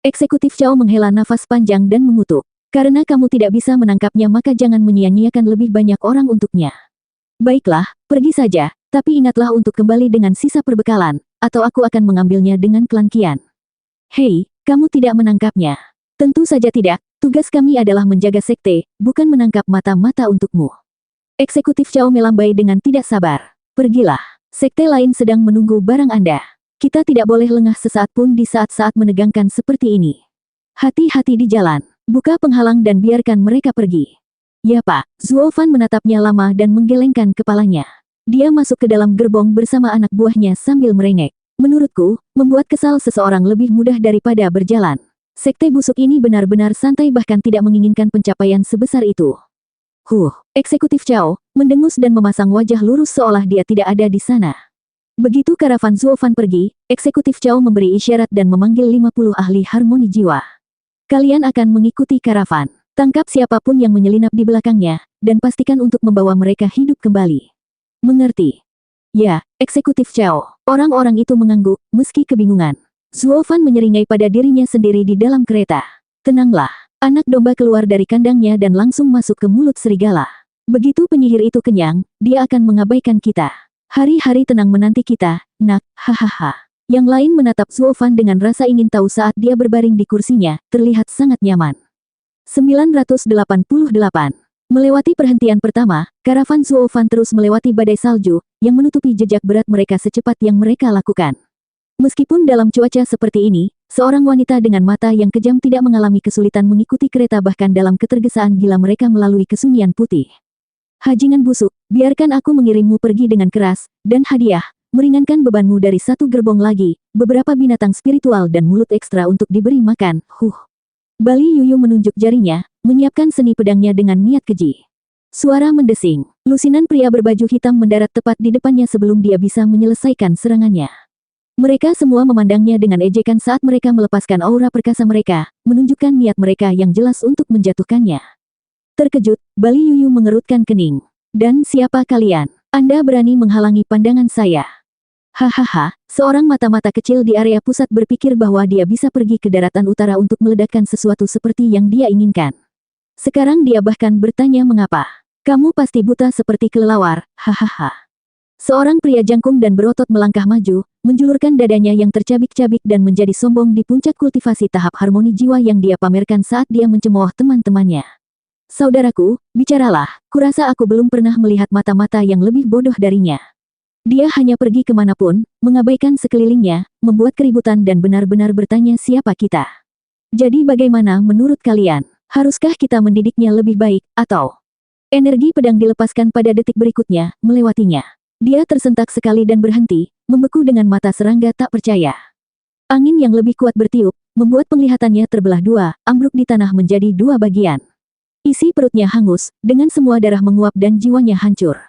Eksekutif Cao menghela nafas panjang dan mengutuk. Karena kamu tidak bisa menangkapnya maka jangan menyia-nyiakan lebih banyak orang untuknya. Baiklah, pergi saja, tapi ingatlah untuk kembali dengan sisa perbekalan, atau aku akan mengambilnya dengan klan Qian. Hei, kamu tidak menangkapnya. Tentu saja tidak, tugas kami adalah menjaga sekte, bukan menangkap mata-mata untukmu. Eksekutif Cao melambai dengan tidak sabar. Pergilah, sekte lain sedang menunggu barang Anda. Kita tidak boleh lengah sesaat pun di saat-saat menegangkan seperti ini. Hati-hati di jalan, buka penghalang dan biarkan mereka pergi. Ya Pak, Zuo Fan menatapnya lama dan menggelengkan kepalanya. Dia masuk ke dalam gerbong bersama anak buahnya sambil merengek. Menurutku, membuat kesal seseorang lebih mudah daripada berjalan. Sekte busuk ini benar-benar santai bahkan tidak menginginkan pencapaian sebesar itu. Eksekutif Cao, mendengus dan memasang wajah lurus seolah dia tidak ada di sana. Begitu karavan Zuo Fan pergi, Eksekutif Cao memberi isyarat dan memanggil 50 ahli harmoni jiwa. Kalian akan mengikuti karavan. Tangkap siapapun yang menyelinap di belakangnya, dan pastikan untuk membawa mereka hidup kembali. Mengerti? Ya, Eksekutif Cao. Orang-orang itu mengangguk, meski kebingungan. Zuo Fan menyeringai pada dirinya sendiri di dalam kereta. Tenanglah, anak domba keluar dari kandangnya dan langsung masuk ke mulut serigala. Begitu penyihir itu kenyang, dia akan mengabaikan kita. Hari-hari tenang menanti kita, nak, hahaha. Yang lain menatap Zuo Fan dengan rasa ingin tahu saat dia berbaring di kursinya, terlihat sangat nyaman. 988. Melewati perhentian pertama, karavan Zuo Fan terus melewati badai salju, yang menutupi jejak berat mereka secepat yang mereka lakukan. Meskipun dalam cuaca seperti ini, seorang wanita dengan mata yang kejam tidak mengalami kesulitan mengikuti kereta bahkan dalam ketergesaan gila mereka melalui kesunyian putih. Hajingan busuk, biarkan aku mengirimmu pergi dengan keras, dan hadiah, meringankan bebanmu dari satu gerbong lagi, beberapa binatang spiritual dan mulut ekstra untuk diberi makan, Bali Yuyu menunjuk jarinya, menyiapkan seni pedangnya dengan niat keji. Suara mendesing. Lusinan pria berbaju hitam mendarat tepat di depannya sebelum dia bisa menyelesaikan serangannya. Mereka semua memandangnya dengan ejekan saat mereka melepaskan aura perkasa mereka, menunjukkan niat mereka yang jelas untuk menjatuhkannya. Terkejut, Bali Yuyu mengerutkan kening. Dan siapa kalian? Anda berani menghalangi pandangan saya? Hahaha, seorang mata-mata kecil di area pusat berpikir bahwa dia bisa pergi ke daratan utara untuk meledakkan sesuatu seperti yang dia inginkan. Sekarang dia bahkan bertanya mengapa. Kamu pasti buta seperti kelelawar, hahaha. Seorang pria jangkung dan berotot melangkah maju, menjulurkan dadanya yang tercabik-cabik dan menjadi sombong di puncak kultivasi tahap harmoni jiwa yang dia pamerkan saat dia mencemooh teman-temannya. Saudaraku, bicaralah, kurasa aku belum pernah melihat mata-mata yang lebih bodoh darinya. Dia hanya pergi kemanapun, mengabaikan sekelilingnya, membuat keributan dan benar-benar bertanya siapa kita. Jadi bagaimana menurut kalian? Haruskah kita mendidiknya lebih baik, atau? Energi pedang dilepaskan pada detik berikutnya, melewatinya. Dia tersentak sekali dan berhenti, membeku dengan mata serangga tak percaya. Angin yang lebih kuat bertiup, membuat penglihatannya terbelah dua, ambruk di tanah menjadi dua bagian. Isi perutnya hangus, dengan semua darah menguap dan jiwanya hancur.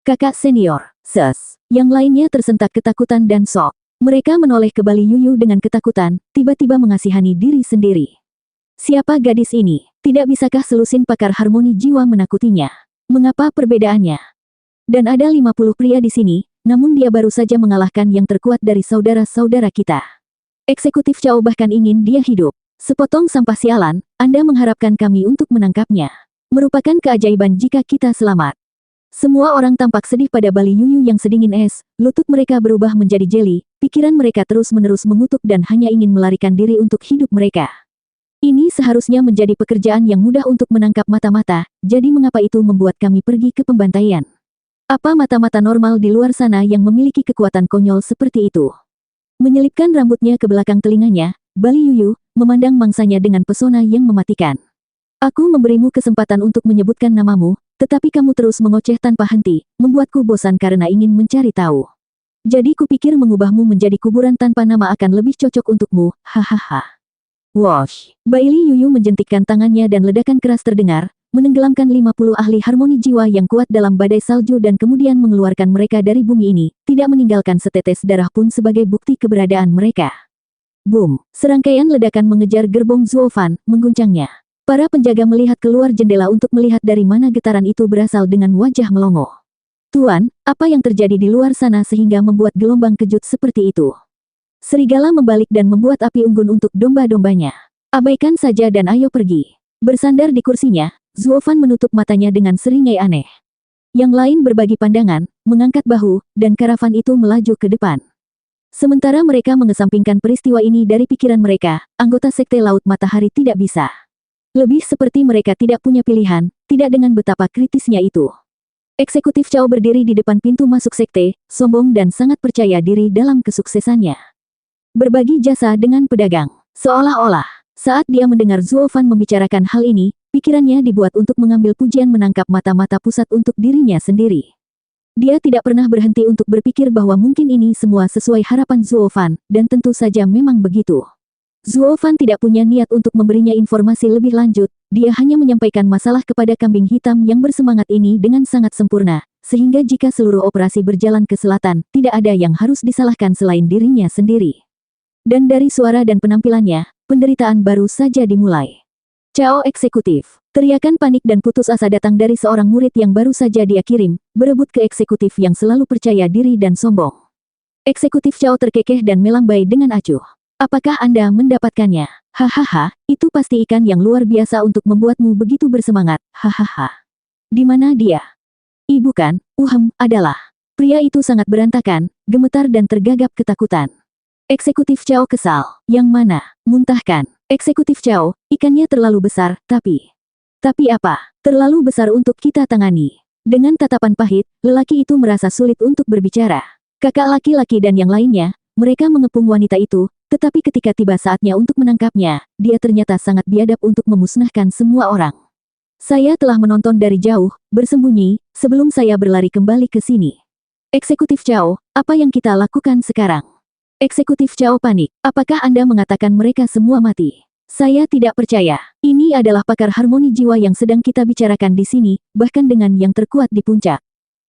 Kakak senior. Ses. Yang lainnya tersentak ketakutan dan shock. Mereka menoleh ke Bali Yuyu dengan ketakutan, tiba-tiba mengasihani diri sendiri. Siapa gadis ini? Tidak bisakah selusin pakar harmoni jiwa menakutinya? Mengapa perbedaannya? Dan ada 50 pria di sini, namun dia baru saja mengalahkan yang terkuat dari saudara-saudara kita. Eksekutif Cao bahkan ingin dia hidup. Sepotong sampah sialan, Anda mengharapkan kami untuk menangkapnya. Merupakan keajaiban jika kita selamat. Semua orang tampak sedih pada Bali Yuyu yang sedingin es, lutut mereka berubah menjadi jeli, pikiran mereka terus-menerus mengutuk dan hanya ingin melarikan diri untuk hidup mereka. Ini seharusnya menjadi pekerjaan yang mudah untuk menangkap mata-mata, jadi mengapa itu membuat kami pergi ke pembantaian? Apa mata-mata normal di luar sana yang memiliki kekuatan konyol seperti itu? Menyelipkan rambutnya ke belakang telinganya, Bali Yuyu memandang mangsanya dengan pesona yang mematikan. Aku memberimu kesempatan untuk menyebutkan namamu, tetapi kamu terus mengoceh tanpa henti, membuatku bosan karena ingin mencari tahu. Jadi kupikir mengubahmu menjadi kuburan tanpa nama akan lebih cocok untukmu, hahaha. Wosh! Baili Yuyu menjentikkan tangannya dan ledakan keras terdengar, menenggelamkan 50 ahli harmoni jiwa yang kuat dalam badai salju dan kemudian mengeluarkan mereka dari bumi ini, tidak meninggalkan setetes darah pun sebagai bukti keberadaan mereka. Boom! Serangkaian ledakan mengejar gerbong Zuofan, mengguncangnya. Para penjaga melihat keluar jendela untuk melihat dari mana getaran itu berasal dengan wajah melongo. Tuan, apa yang terjadi di luar sana sehingga membuat gelombang kejut seperti itu? Serigala membalik dan membuat api unggun untuk domba-dombanya. Abaikan saja dan ayo pergi. Bersandar di kursinya, Zuofan menutup matanya dengan seringai aneh. Yang lain berbagi pandangan, mengangkat bahu, dan karavan itu melaju ke depan. Sementara mereka mengesampingkan peristiwa ini dari pikiran mereka, anggota Sekte Laut Matahari tidak bisa. Lebih seperti mereka tidak punya pilihan, tidak dengan betapa kritisnya itu. Eksekutif Cao berdiri di depan pintu masuk sekte, sombong dan sangat percaya diri dalam kesuksesannya. Berbagi jasa dengan pedagang. Seolah-olah, saat dia mendengar Zuofan membicarakan hal ini, pikirannya dibuat untuk mengambil pujian menangkap mata-mata pusat untuk dirinya sendiri. Dia tidak pernah berhenti untuk berpikir bahwa mungkin ini semua sesuai harapan Zuofan, dan tentu saja memang begitu. Zuofan tidak punya niat untuk memberinya informasi lebih lanjut, dia hanya menyampaikan masalah kepada kambing hitam yang bersemangat ini dengan sangat sempurna, sehingga jika seluruh operasi berjalan ke selatan, tidak ada yang harus disalahkan selain dirinya sendiri. Dan dari suara dan penampilannya, penderitaan baru saja dimulai. Cao eksekutif. Teriakan panik dan putus asa datang dari seorang murid yang baru saja dia kirim, berebut ke eksekutif yang selalu percaya diri dan sombong. Eksekutif Cao terkekeh dan melambai dengan acuh. Apakah Anda mendapatkannya? Hahaha, itu pasti ikan yang luar biasa untuk membuatmu begitu bersemangat, hahaha. Di mana dia? Ibu kan, adalah. Pria itu sangat berantakan, gemetar dan tergagap ketakutan. Eksekutif Cao kesal. Yang mana? Muntahkan. Eksekutif Cao, ikannya terlalu besar, tapi apa? Terlalu besar untuk kita tangani. Dengan tatapan pahit, lelaki itu merasa sulit untuk berbicara. Kakak laki-laki dan yang lainnya, mereka mengepung wanita itu, tetapi ketika tiba saatnya untuk menangkapnya, dia ternyata sangat biadab untuk memusnahkan semua orang. Saya telah menonton dari jauh, bersembunyi, sebelum saya berlari kembali ke sini. Eksekutif Cao, apa yang kita lakukan sekarang? Eksekutif Cao panik. Apakah Anda mengatakan mereka semua mati? Saya tidak percaya. Ini adalah pakar harmoni jiwa yang sedang kita bicarakan di sini, bahkan dengan yang terkuat di puncak.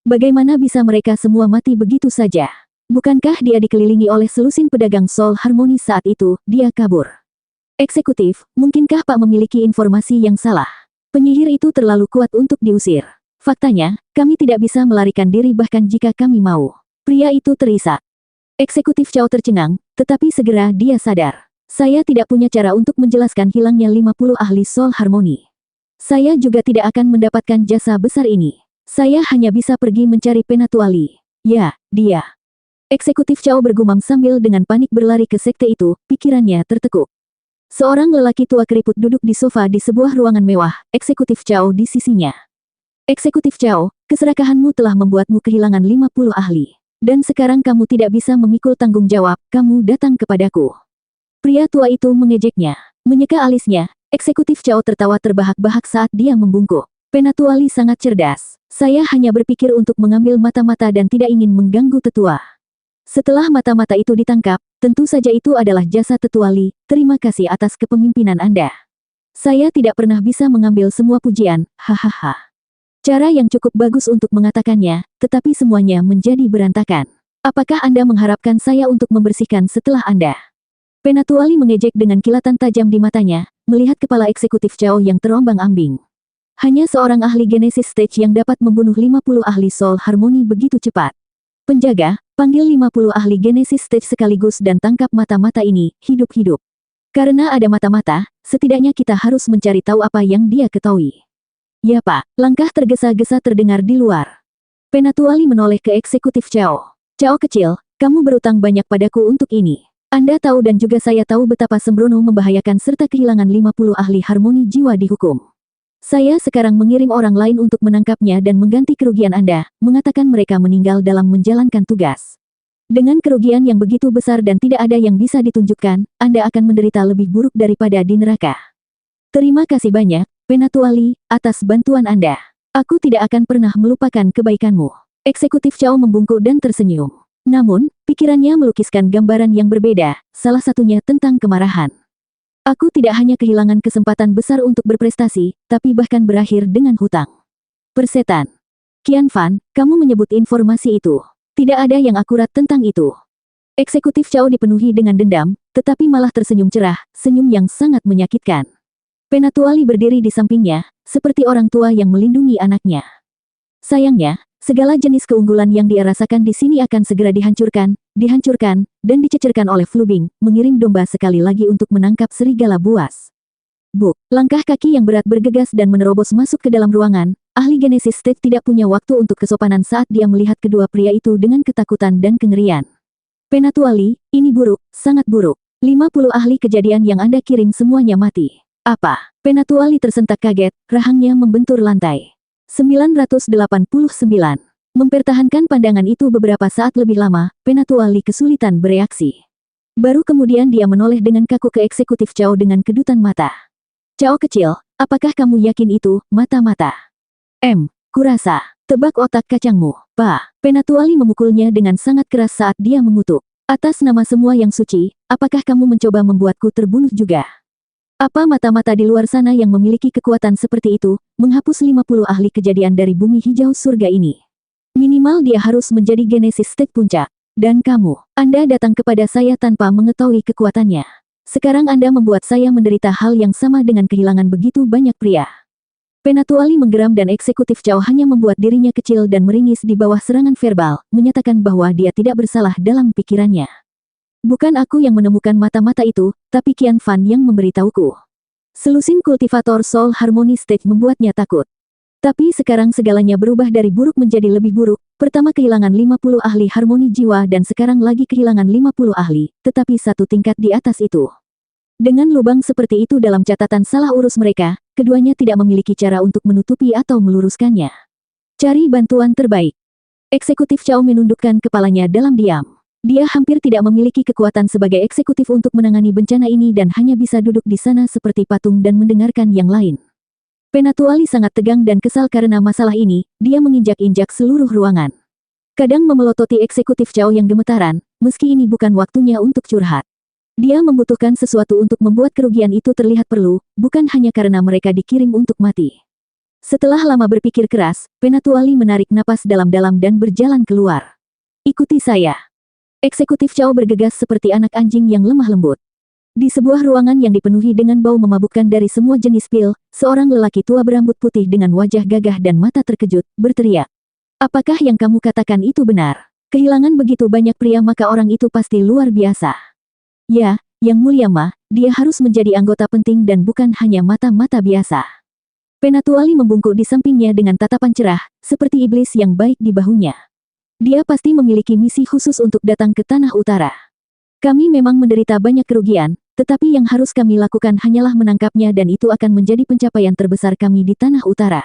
Bagaimana bisa mereka semua mati begitu saja? Bukankah dia dikelilingi oleh selusin pedagang soul harmoni saat itu, dia kabur. Eksekutif, mungkinkah Pak memiliki informasi yang salah? Penyihir itu terlalu kuat untuk diusir. Faktanya, kami tidak bisa melarikan diri bahkan jika kami mau. Pria itu terisak. Eksekutif Cao tercengang, tetapi segera dia sadar. Saya tidak punya cara untuk menjelaskan hilangnya 50 ahli soul harmoni. Saya juga tidak akan mendapatkan jasa besar ini. Saya hanya bisa pergi mencari Penatuali. Ya, dia. Eksekutif Cao bergumam sambil dengan panik berlari ke sekte itu, pikirannya tertekuk. Seorang lelaki tua keriput duduk di sofa di sebuah ruangan mewah, Eksekutif Cao di sisinya. Eksekutif Cao, keserakahanmu telah membuatmu kehilangan 50 ahli. Dan sekarang kamu tidak bisa memikul tanggung jawab, kamu datang kepadaku. Pria tua itu mengejeknya. Menyeka alisnya, Eksekutif Cao tertawa terbahak-bahak saat dia membungkuk. Penatuali sangat cerdas. Saya hanya berpikir untuk mengambil mata-mata dan tidak ingin mengganggu tetua. Setelah mata-mata itu ditangkap, tentu saja itu adalah jasa Tetuali, terima kasih atas kepemimpinan Anda. Saya tidak pernah bisa mengambil semua pujian, hahaha. Cara yang cukup bagus untuk mengatakannya, tetapi semuanya menjadi berantakan. Apakah Anda mengharapkan saya untuk membersihkan setelah Anda? Penatuali mengejek dengan kilatan tajam di matanya, melihat kepala eksekutif Chao yang terombang-ambing. Hanya seorang ahli Genesis Stage yang dapat membunuh 50 ahli Soul Harmony begitu cepat. Penjaga, panggil 50 ahli Genesis Stage sekaligus dan tangkap mata-mata ini, hidup-hidup. Karena ada mata-mata, setidaknya kita harus mencari tahu apa yang dia ketahui. Ya Pak, langkah tergesa-gesa terdengar di luar. Penatuali menoleh ke eksekutif Chao. Chao kecil, kamu berutang banyak padaku untuk ini. Anda tahu dan juga saya tahu betapa sembrono membahayakan serta kehilangan 50 ahli harmoni jiwa dihukum. Saya sekarang mengirim orang lain untuk menangkapnya dan mengganti kerugian Anda, mengatakan mereka meninggal dalam menjalankan tugas. Dengan kerugian yang begitu besar dan tidak ada yang bisa ditunjukkan, Anda akan menderita lebih buruk daripada di neraka. Terima kasih banyak, Penatuali, atas bantuan Anda. Aku tidak akan pernah melupakan kebaikanmu. Eksekutif Chao membungkuk dan tersenyum. Namun, pikirannya melukiskan gambaran yang berbeda, salah satunya tentang kemarahan. Aku tidak hanya kehilangan kesempatan besar untuk berprestasi, tapi bahkan berakhir dengan hutang. Persetan. Qian Fan, kamu menyebut informasi itu. Tidak ada yang akurat tentang itu. Eksekutif Chao dipenuhi dengan dendam, tetapi malah tersenyum cerah, senyum yang sangat menyakitkan. Penatuali berdiri di sampingnya, seperti orang tua yang melindungi anaknya. Sayangnya, segala jenis keunggulan yang dia rasakan di sini akan segera dihancurkan, dan dicecerkan oleh Flubing, mengiring domba sekali lagi untuk menangkap serigala buas. Buk, langkah kaki yang berat bergegas dan menerobos masuk ke dalam ruangan. Ahli Genesis State tidak punya waktu untuk kesopanan saat dia melihat kedua pria itu dengan ketakutan dan kengerian. Penatuali, ini buruk, sangat buruk. 50 ahli kejadian yang Anda kirim semuanya mati. Apa? Penatuali tersentak kaget, rahangnya membentur lantai. 989. Mempertahankan pandangan itu beberapa saat lebih lama, Penatuali kesulitan bereaksi. Baru kemudian dia menoleh dengan kaku ke eksekutif Chao dengan kedutan mata. Chao kecil, apakah kamu yakin itu, mata-mata? Kurasa, tebak otak kacangmu, Pak. Penatuali memukulnya dengan sangat keras saat dia mengutuk. Atas nama semua yang suci, apakah kamu mencoba membuatku terbunuh juga? Apa mata-mata di luar sana yang memiliki kekuatan seperti itu, menghapus 50 ahli kejadian dari bumi hijau surga ini? Minimal dia harus menjadi Genesis State puncak. Dan kamu, Anda datang kepada saya tanpa mengetahui kekuatannya. Sekarang Anda membuat saya menderita hal yang sama dengan kehilangan begitu banyak pria. Penatuali menggeram dan eksekutif Chao hanya membuat dirinya kecil dan meringis di bawah serangan verbal, menyatakan bahwa dia tidak bersalah dalam pikirannya. Bukan aku yang menemukan mata-mata itu, tapi Qian Fan yang memberitahuku. Selusin kultivator Soul Harmony Stage membuatnya takut. Tapi sekarang segalanya berubah dari buruk menjadi lebih buruk. Pertama kehilangan 50 ahli harmoni jiwa dan sekarang lagi kehilangan 50 ahli, tetapi satu tingkat di atas itu. Dengan lubang seperti itu dalam catatan salah urus mereka, keduanya tidak memiliki cara untuk menutupi atau meluruskannya. Cari bantuan terbaik. Eksekutif Chao menundukkan kepalanya dalam diam. Dia hampir tidak memiliki kekuatan sebagai eksekutif untuk menangani bencana ini dan hanya bisa duduk di sana seperti patung dan mendengarkan yang lain. Penatuali sangat tegang dan kesal karena masalah ini, dia menginjak-injak seluruh ruangan. Kadang memelototi eksekutif Chao yang gemetaran, meski ini bukan waktunya untuk curhat. Dia membutuhkan sesuatu untuk membuat kerugian itu terlihat perlu, bukan hanya karena mereka dikirim untuk mati. Setelah lama berpikir keras, Penatuali menarik napas dalam-dalam dan berjalan keluar. Ikuti saya. Eksekutif Chao bergegas seperti anak anjing yang lemah lembut. Di sebuah ruangan yang dipenuhi dengan bau memabukkan dari semua jenis pil, seorang lelaki tua berambut putih dengan wajah gagah dan mata terkejut, berteriak. Apakah yang kamu katakan itu benar? Kehilangan begitu banyak pria maka orang itu pasti luar biasa. Ya, Yang Mulia Ma, dia harus menjadi anggota penting dan bukan hanya mata-mata biasa. Penatuali membungkuk di sampingnya dengan tatapan cerah, seperti iblis yang baik di bahunya. Dia pasti memiliki misi khusus untuk datang ke Tanah Utara. Kami memang menderita banyak kerugian, tetapi yang harus kami lakukan hanyalah menangkapnya dan itu akan menjadi pencapaian terbesar kami di Tanah Utara.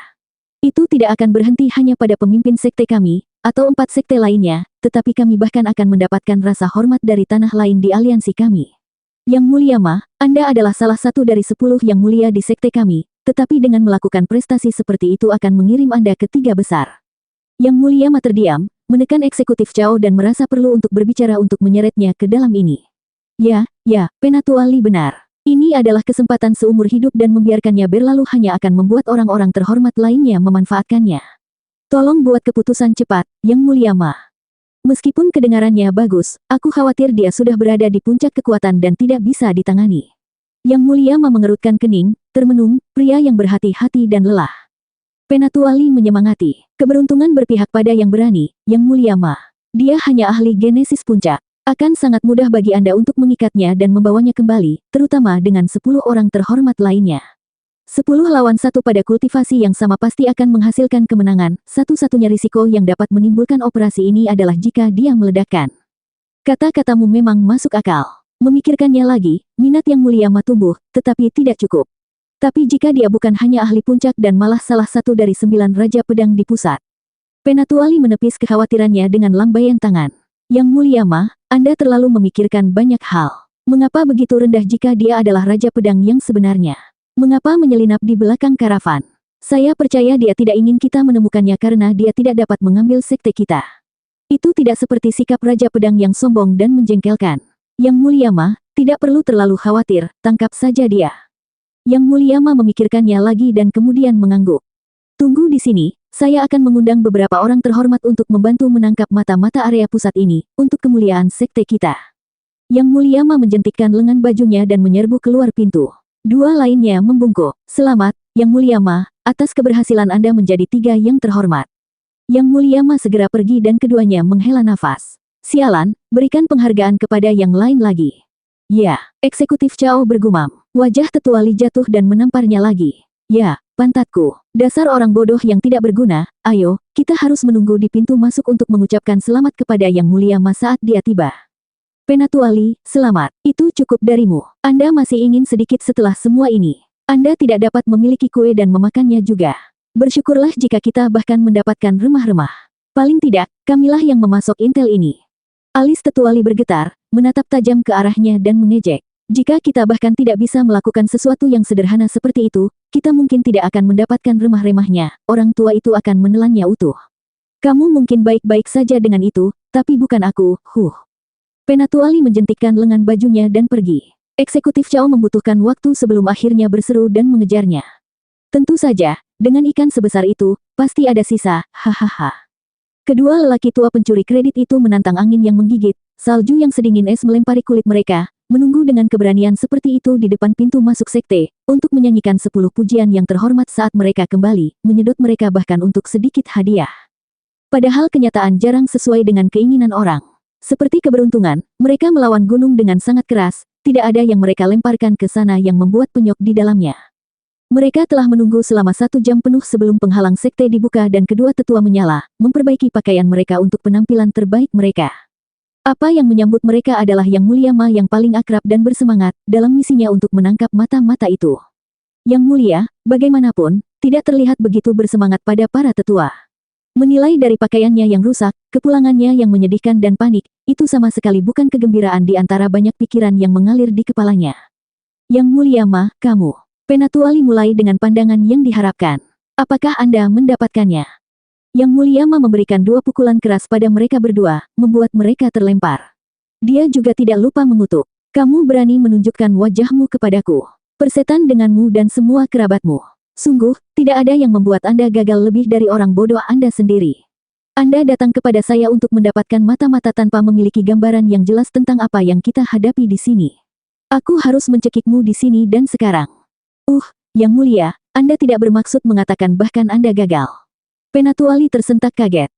Itu tidak akan berhenti hanya pada pemimpin sekte kami, atau 4 sekte lainnya, tetapi kami bahkan akan mendapatkan rasa hormat dari tanah lain di aliansi kami. Yang Mulia Ma, Anda adalah salah satu dari 10 yang mulia di sekte kami, tetapi dengan melakukan prestasi seperti itu akan mengirim Anda ke 3 besar. Yang Mulia Ma terdiam, menekan eksekutif Chao dan merasa perlu untuk berbicara untuk menyeretnya ke dalam ini. Ya, Penatuali benar. Ini adalah kesempatan seumur hidup dan membiarkannya berlalu hanya akan membuat orang-orang terhormat lainnya memanfaatkannya. Tolong buat keputusan cepat, Yang Mulia Ma. Meskipun kedengarannya bagus, aku khawatir dia sudah berada di puncak kekuatan dan tidak bisa ditangani. Yang Mulia Ma mengerutkan kening, termenung, pria yang berhati-hati dan lelah. Penatuali menyemangati. Keberuntungan berpihak pada yang berani, Yang Mulia Ma. Dia hanya ahli genesis puncak. Akan sangat mudah bagi Anda untuk mengikatnya dan membawanya kembali, terutama dengan 10 orang terhormat lainnya. 10 lawan 1 pada kultivasi yang sama pasti akan menghasilkan kemenangan. Satu-satunya risiko yang dapat menimbulkan operasi ini adalah jika dia meledakkan. Kata-katamu memang masuk akal. Memikirkannya lagi, minat Yang Mulia Ma tumbuh, tetapi tidak cukup. Tapi jika dia bukan hanya ahli puncak dan malah salah satu dari 9 Raja Pedang di pusat. Penatuali menepis kekhawatirannya dengan lambaian tangan. Yang Mulia Ma, Anda terlalu memikirkan banyak hal. Mengapa begitu rendah jika dia adalah Raja Pedang yang sebenarnya? Mengapa menyelinap di belakang karavan? Saya percaya dia tidak ingin kita menemukannya karena dia tidak dapat mengambil sekte kita. Itu tidak seperti sikap Raja Pedang yang sombong dan menjengkelkan. Yang Mulia Ma, tidak perlu terlalu khawatir, tangkap saja dia. Yang Mulia Ma memikirkannya lagi dan kemudian mengangguk. Tunggu di sini. Saya akan mengundang beberapa orang terhormat untuk membantu menangkap mata-mata area pusat ini, untuk kemuliaan sekte kita. Yang Mulia Ma menjentikkan lengan bajunya dan menyerbu keluar pintu. 2 lainnya membungkuk. Selamat, Yang Mulia Ma, atas keberhasilan Anda menjadi 3 yang terhormat. Yang Mulia Ma segera pergi dan keduanya menghela nafas. Sialan, berikan penghargaan kepada yang lain lagi. Ya, Eksekutif Chao bergumam. Wajah Tetua Li jatuh dan menamparnya lagi. Ya, pantatku. Dasar orang bodoh yang tidak berguna, ayo, kita harus menunggu di pintu masuk untuk mengucapkan selamat kepada Yang Mulia Ma saat dia tiba. Penatuali, selamat. Itu cukup darimu. Anda masih ingin sedikit setelah semua ini. Anda tidak dapat memiliki kue dan memakannya juga. Bersyukurlah jika kita bahkan mendapatkan remah-remah. Paling tidak, kamilah yang memasok intel ini. Alis Tetuali bergetar, menatap tajam ke arahnya dan mengejek. Jika kita bahkan tidak bisa melakukan sesuatu yang sederhana seperti itu, kita mungkin tidak akan mendapatkan remah-remahnya, orang tua itu akan menelannya utuh. Kamu mungkin baik-baik saja dengan itu, tapi bukan aku, Penatuali menjentikkan lengan bajunya dan pergi. Eksekutif Chao membutuhkan waktu sebelum akhirnya berseru dan mengejarnya. Tentu saja, dengan ikan sebesar itu, pasti ada sisa, hahaha. Kedua lelaki tua pencuri kredit itu menantang angin yang menggigit, salju yang sedingin es melempari kulit mereka, menunggu dengan keberanian seperti itu di depan pintu masuk sekte, untuk menyanyikan 10 pujian yang terhormat saat mereka kembali, menyedot mereka bahkan untuk sedikit hadiah. Padahal kenyataan jarang sesuai dengan keinginan orang. Seperti keberuntungan, mereka melawan gunung dengan sangat keras, tidak ada yang mereka lemparkan ke sana yang membuat penyok di dalamnya. Mereka telah menunggu selama 1 jam penuh sebelum penghalang sekte dibuka dan kedua tetua menyala, memperbaiki pakaian mereka untuk penampilan terbaik mereka. Apa yang menyambut mereka adalah Yang Mulia Ma yang paling akrab dan bersemangat dalam misinya untuk menangkap mata-mata itu. Yang Mulia, bagaimanapun, tidak terlihat begitu bersemangat pada para tetua. Menilai dari pakaiannya yang rusak, kepulangannya yang menyedihkan dan panik, itu sama sekali bukan kegembiraan di antara banyak pikiran yang mengalir di kepalanya. Yang Mulia Ma, kamu. Penatuali mulai dengan pandangan yang diharapkan. Apakah Anda mendapatkannya? Yang Mulia Ma memberikan 2 pukulan keras pada mereka berdua, membuat mereka terlempar. Dia juga tidak lupa mengutuk. Kamu berani menunjukkan wajahmu kepadaku. Persetan denganmu dan semua kerabatmu. Sungguh, tidak ada yang membuat Anda gagal lebih dari orang bodoh Anda sendiri. Anda datang kepada saya untuk mendapatkan mata-mata tanpa memiliki gambaran yang jelas tentang apa yang kita hadapi di sini. Aku harus mencekikmu di sini dan sekarang. Yang Mulia, Anda tidak bermaksud mengatakan bahkan Anda gagal. Penatuali tersentak kaget.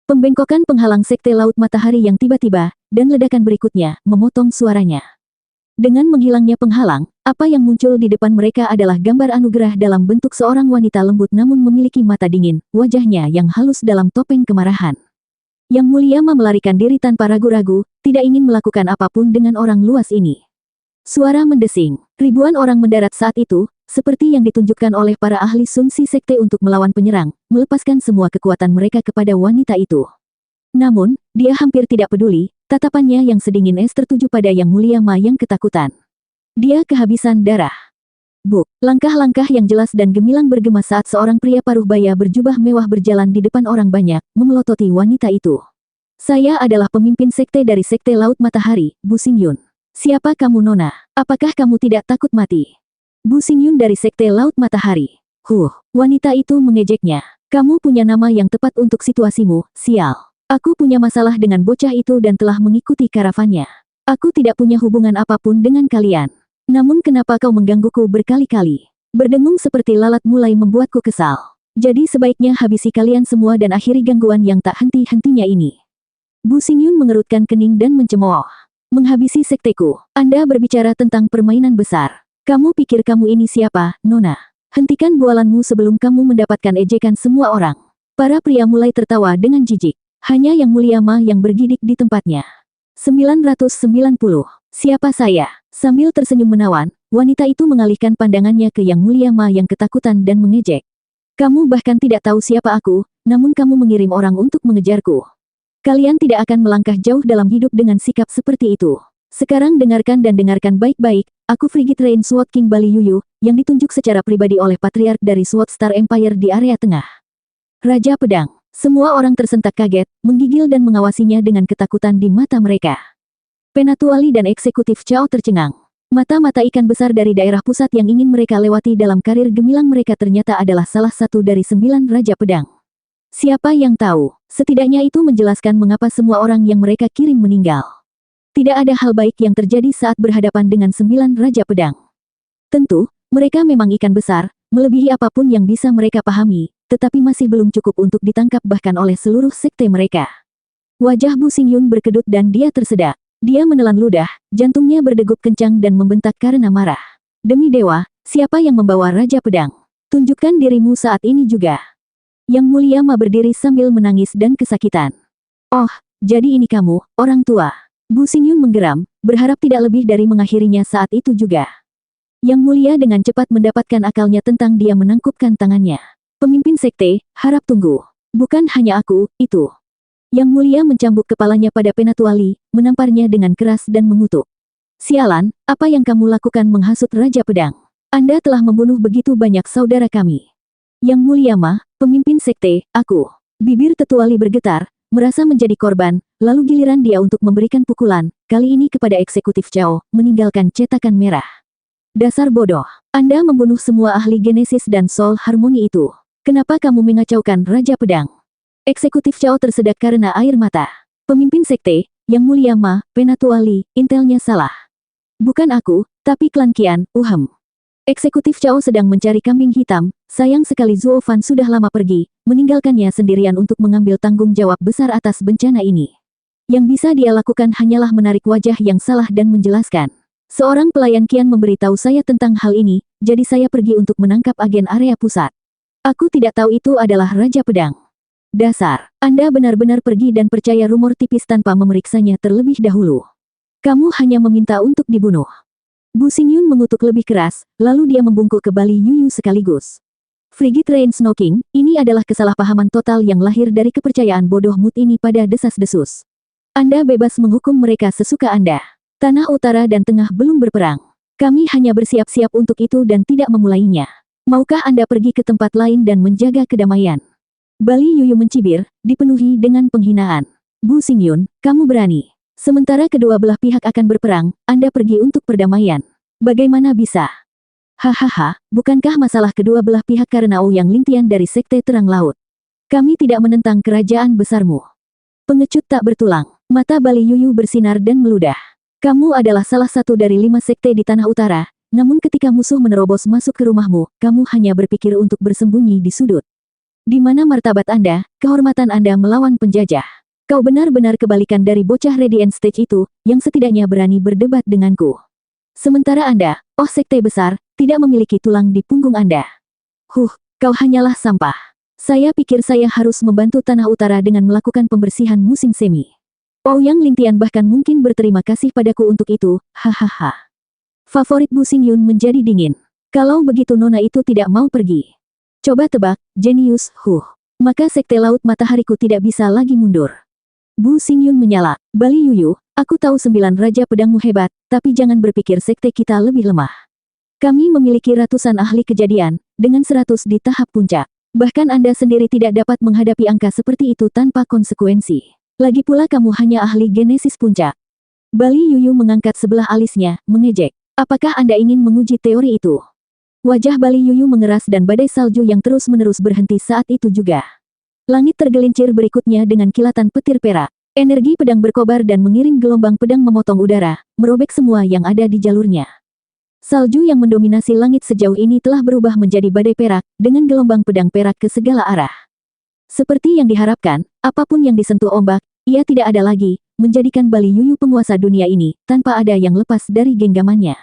Pembengkokan penghalang sekte Laut Matahari yang tiba-tiba, dan ledakan berikutnya, memotong suaranya. Dengan menghilangnya penghalang, apa yang muncul di depan mereka adalah gambar anugerah dalam bentuk seorang wanita lembut namun memiliki mata dingin, wajahnya yang halus dalam topeng kemarahan. Yang Mulia Ma melarikan diri tanpa ragu-ragu, tidak ingin melakukan apapun dengan orang luas ini. Suara mendesing. Ribuan orang mendarat saat itu, seperti yang ditunjukkan oleh para ahli sungsi sekte untuk melawan penyerang, melepaskan semua kekuatan mereka kepada wanita itu. Namun, dia hampir tidak peduli, tatapannya yang sedingin es tertuju pada Yang Mulia Ma yang ketakutan. Dia kehabisan darah. Buk, langkah-langkah yang jelas dan gemilang bergema saat seorang pria paruh baya berjubah mewah berjalan di depan orang banyak, memelototi wanita itu. Saya adalah pemimpin sekte dari Sekte Laut Matahari, Bu Xingyun. Siapa kamu Nona? Apakah kamu tidak takut mati? Bu Xingyun dari Sekte Laut Matahari. Wanita itu mengejeknya. Kamu punya nama yang tepat untuk situasimu, sial. Aku punya masalah dengan bocah itu dan telah mengikuti karavannya. Aku tidak punya hubungan apapun dengan kalian. Namun kenapa kau menggangguku berkali-kali? Berdengung seperti lalat mulai membuatku kesal. Jadi sebaiknya habisi kalian semua dan akhiri gangguan yang tak henti-hentinya ini. Bu Xingyun mengerutkan kening dan mencemooh. Menghabisi sekteku. Anda berbicara tentang permainan besar. Kamu pikir kamu ini siapa, Nona? Hentikan bualanmu sebelum kamu mendapatkan ejekan semua orang. Para pria mulai tertawa dengan jijik. Hanya Yang Mulia Ma yang bergidik di tempatnya. 990. Siapa saya? Sambil tersenyum menawan, wanita itu mengalihkan pandangannya ke Yang Mulia Ma yang ketakutan dan mengejek. Kamu bahkan tidak tahu siapa aku, namun kamu mengirim orang untuk mengejarku. Kalian tidak akan melangkah jauh dalam hidup dengan sikap seperti itu. Sekarang dengarkan dan dengarkan baik-baik, aku Frigid Rain Sword King Bali Yuyu, yang ditunjuk secara pribadi oleh Patriark dari Sword Star Empire di area tengah. Raja Pedang. Semua orang tersentak kaget, menggigil dan mengawasinya dengan ketakutan di mata mereka. Penatuali dan Eksekutif Chao tercengang. Mata-mata ikan besar dari daerah pusat yang ingin mereka lewati dalam karir gemilang mereka ternyata adalah salah satu dari 9 Raja Pedang. Siapa yang tahu, setidaknya itu menjelaskan mengapa semua orang yang mereka kirim meninggal. Tidak ada hal baik yang terjadi saat berhadapan dengan 9 Raja Pedang. Tentu, mereka memang ikan besar, melebihi apapun yang bisa mereka pahami, tetapi masih belum cukup untuk ditangkap bahkan oleh seluruh sekte mereka. Wajah Bu Xingyun berkedut dan dia tersedak. Dia menelan ludah, jantungnya berdegup kencang dan membentak karena marah. Demi dewa, siapa yang membawa Raja Pedang? Tunjukkan dirimu saat ini juga. Yang Mulia Ma berdiri sambil menangis dan kesakitan. Oh, jadi ini kamu, orang tua. Bu Xingyun menggeram, berharap tidak lebih dari mengakhirinya saat itu juga. Yang Mulia dengan cepat mendapatkan akalnya tentang dia menangkupkan tangannya. Pemimpin sekte, harap tunggu. Bukan hanya aku, itu. Yang Mulia mencambuk kepalanya pada Penatuali, menamparnya dengan keras dan mengutuk. Sialan, apa yang kamu lakukan menghasut Raja Pedang? Anda telah membunuh begitu banyak saudara kami. Yang Mulia Ma, pemimpin sekte, aku. Bibir Tetuali bergetar, merasa menjadi korban, lalu giliran dia untuk memberikan pukulan, kali ini kepada Eksekutif Chao, meninggalkan cetakan merah. Dasar bodoh. Anda membunuh semua ahli Genesis dan Soul Harmony itu. Kenapa kamu mengacaukan Raja Pedang? Eksekutif Chao tersedak karena air mata. Pemimpin sekte, Yang Mulia Ma, Penatuali, intelnya salah. Bukan aku, tapi klan Qian, Eksekutif Chao sedang mencari kambing hitam, sayang sekali Zuo Fan sudah lama pergi, meninggalkannya sendirian untuk mengambil tanggung jawab besar atas bencana ini. Yang bisa dia lakukan hanyalah menarik wajah yang salah dan menjelaskan. Seorang pelayan Qian memberitahu saya tentang hal ini, jadi saya pergi untuk menangkap agen area pusat. Aku tidak tahu itu adalah Raja Pedang. Dasar, Anda benar-benar pergi dan percaya rumor tipis tanpa memeriksanya terlebih dahulu. Kamu hanya meminta untuk dibunuh. Bu Xingyun mengutuk lebih keras, lalu dia membungkuk ke Bali Yuyu sekaligus. Frigid Rain Snow King, ini adalah kesalahpahaman total yang lahir dari kepercayaan bodoh Mut ini pada desas-desus. Anda bebas menghukum mereka sesuka Anda. Tanah utara dan tengah belum berperang. Kami hanya bersiap-siap untuk itu dan tidak memulainya. Maukah Anda pergi ke tempat lain dan menjaga kedamaian? Bali Yuyu mencibir, dipenuhi dengan penghinaan. Bu Xingyun, kamu berani. Sementara kedua belah pihak akan berperang, Anda pergi untuk perdamaian. Bagaimana bisa? Hahaha, bukankah masalah kedua belah pihak karena Ouyang Lingtian dari Sekte Terang Laut? Kami tidak menentang kerajaan besarmu. Pengecut tak bertulang. Mata Bali Yuyu bersinar dan meludah. Kamu adalah salah satu dari 5 sekte di Tanah Utara, namun ketika musuh menerobos masuk ke rumahmu, kamu hanya berpikir untuk bersembunyi di sudut. Di mana martabat Anda, kehormatan Anda melawan penjajah? Kau benar-benar kebalikan dari bocah Radiant Stage itu, yang setidaknya berani berdebat denganku. Sementara Anda, oh sekte besar, tidak memiliki tulang di punggung Anda. Kau hanyalah sampah. Saya pikir saya harus membantu Tanah Utara dengan melakukan pembersihan musim semi. Ouyang Lingtian bahkan mungkin berterima kasih padaku untuk itu, hahaha. Favorit Bu Xingyun menjadi dingin. Kalau begitu Nona itu tidak mau pergi. Coba tebak, jenius, maka Sekte Laut Matahariku tidak bisa lagi mundur. Bu Xingyun menyala, Bali Yuyu, aku tahu 9 Raja Pedangmu hebat, tapi jangan berpikir sekte kita lebih lemah. Kami memiliki ratusan ahli kejadian, dengan 100 di tahap puncak. Bahkan Anda sendiri tidak dapat menghadapi angka seperti itu tanpa konsekuensi. Lagi pula kamu hanya ahli Genesis puncak. Bali Yuyu mengangkat sebelah alisnya, mengejek. Apakah Anda ingin menguji teori itu? Wajah Bali Yuyu mengeras dan badai salju yang terus-menerus berhenti saat itu juga. Langit tergelincir berikutnya dengan kilatan petir perak. Energi pedang berkobar dan mengiring gelombang pedang memotong udara, merobek semua yang ada di jalurnya. Salju yang mendominasi langit sejauh ini telah berubah menjadi badai perak, dengan gelombang pedang perak ke segala arah. Seperti yang diharapkan, apapun yang disentuh ombak, ia tidak ada lagi, menjadikan Bali Yuyu penguasa dunia ini, tanpa ada yang lepas dari genggamannya.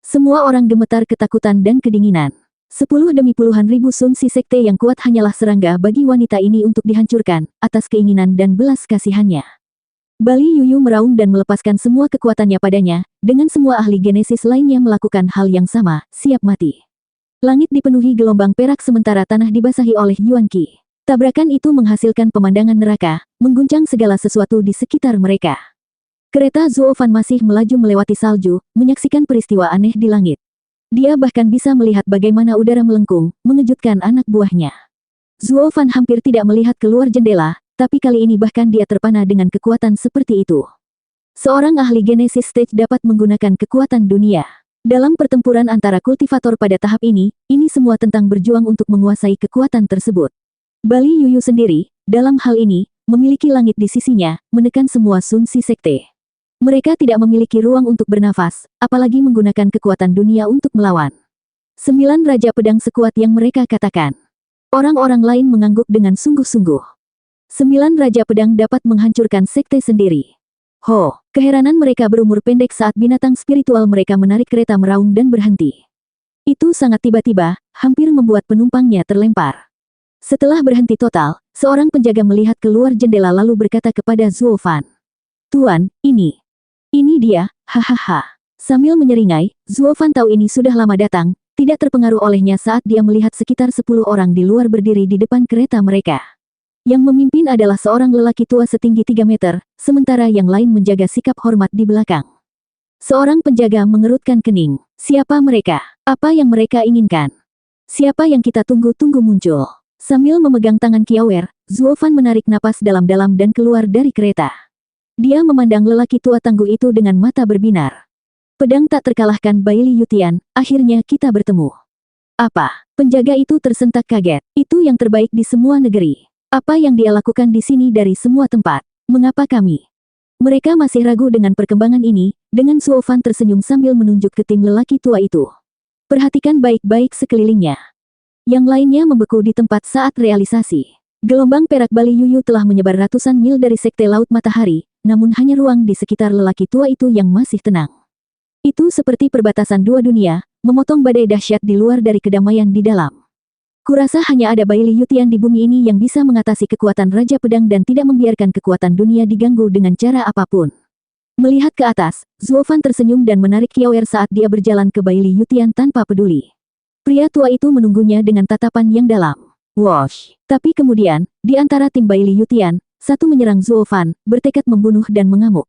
Semua orang gemetar ketakutan dan kedinginan. 10 demi puluhan ribu Sun Si Sekte yang kuat hanyalah serangga bagi wanita ini untuk dihancurkan, atas keinginan dan belas kasihannya. Bali Yuyu meraung dan melepaskan semua kekuatannya padanya, dengan semua ahli genesis lainnya melakukan hal yang sama, siap mati. Langit dipenuhi gelombang perak sementara tanah dibasahi oleh Yuan Qi. Tabrakan itu menghasilkan pemandangan neraka, mengguncang segala sesuatu di sekitar mereka. Kereta Zuo Fan masih melaju melewati salju, menyaksikan peristiwa aneh di langit. Dia bahkan bisa melihat bagaimana udara melengkung, mengejutkan anak buahnya. Zuo Fan hampir tidak melihat keluar jendela, tapi kali ini bahkan dia terpana dengan kekuatan seperti itu. Seorang ahli genesis stage dapat menggunakan kekuatan dunia. Dalam pertempuran antara kultivator pada tahap ini semua tentang berjuang untuk menguasai kekuatan tersebut. Bali Yuyu sendiri, dalam hal ini, memiliki langit di sisinya, menekan semua Sun Si Sekte. Mereka tidak memiliki ruang untuk bernafas, apalagi menggunakan kekuatan dunia untuk melawan. 9 Raja Pedang sekuat yang mereka katakan. Orang-orang lain mengangguk dengan sungguh-sungguh. 9 Raja Pedang dapat menghancurkan sekte sendiri. Ho, keheranan mereka berumur pendek saat binatang spiritual mereka menarik kereta meraung dan berhenti. Itu sangat tiba-tiba, hampir membuat penumpangnya terlempar. Setelah berhenti total, seorang penjaga melihat keluar jendela lalu berkata kepada Zuo Fan. Tuan, ini dia, hahaha. Sambil menyeringai, Zuo Fan tahu ini sudah lama datang, tidak terpengaruh olehnya saat dia melihat sekitar 10 orang di luar berdiri di depan kereta mereka. Yang memimpin adalah seorang lelaki tua setinggi 3 meter, sementara yang lain menjaga sikap hormat di belakang. Seorang penjaga mengerutkan kening. Siapa mereka? Apa yang mereka inginkan? Siapa yang kita tunggu-tunggu muncul? Sambil memegang tangan Kiawer, Zuo Fan menarik napas dalam-dalam dan keluar dari kereta. Dia memandang lelaki tua tangguh itu dengan mata berbinar. Pedang tak terkalahkan Baili Yutian, akhirnya kita bertemu. Apa? Penjaga itu tersentak kaget. Itu yang terbaik di semua negeri. Apa yang dia lakukan di sini dari semua tempat? Mengapa kami? Mereka masih ragu dengan perkembangan ini, dengan Zuo Fan tersenyum sambil menunjuk ke tim lelaki tua itu. Perhatikan baik-baik sekelilingnya. Yang lainnya membeku di tempat saat realisasi. Gelombang perak Bali Yuyu telah menyebar ratusan mil dari sekte Laut Matahari, namun hanya ruang di sekitar lelaki tua itu yang masih tenang. Itu seperti perbatasan dua dunia, memotong badai dahsyat di luar dari kedamaian di dalam. Kurasa hanya ada Baili Yutian di bumi ini yang bisa mengatasi kekuatan Raja Pedang dan tidak membiarkan kekuatan dunia diganggu dengan cara apapun. Melihat ke atas, Zuo Fan tersenyum dan menarik Kiawer saat dia berjalan ke Baili Yutian tanpa peduli. Pria tua itu menunggunya dengan tatapan yang dalam. Wosh! Tapi kemudian, di antara tim Baili Yutian, satu menyerang Zuo Fan, bertekad membunuh dan mengamuk.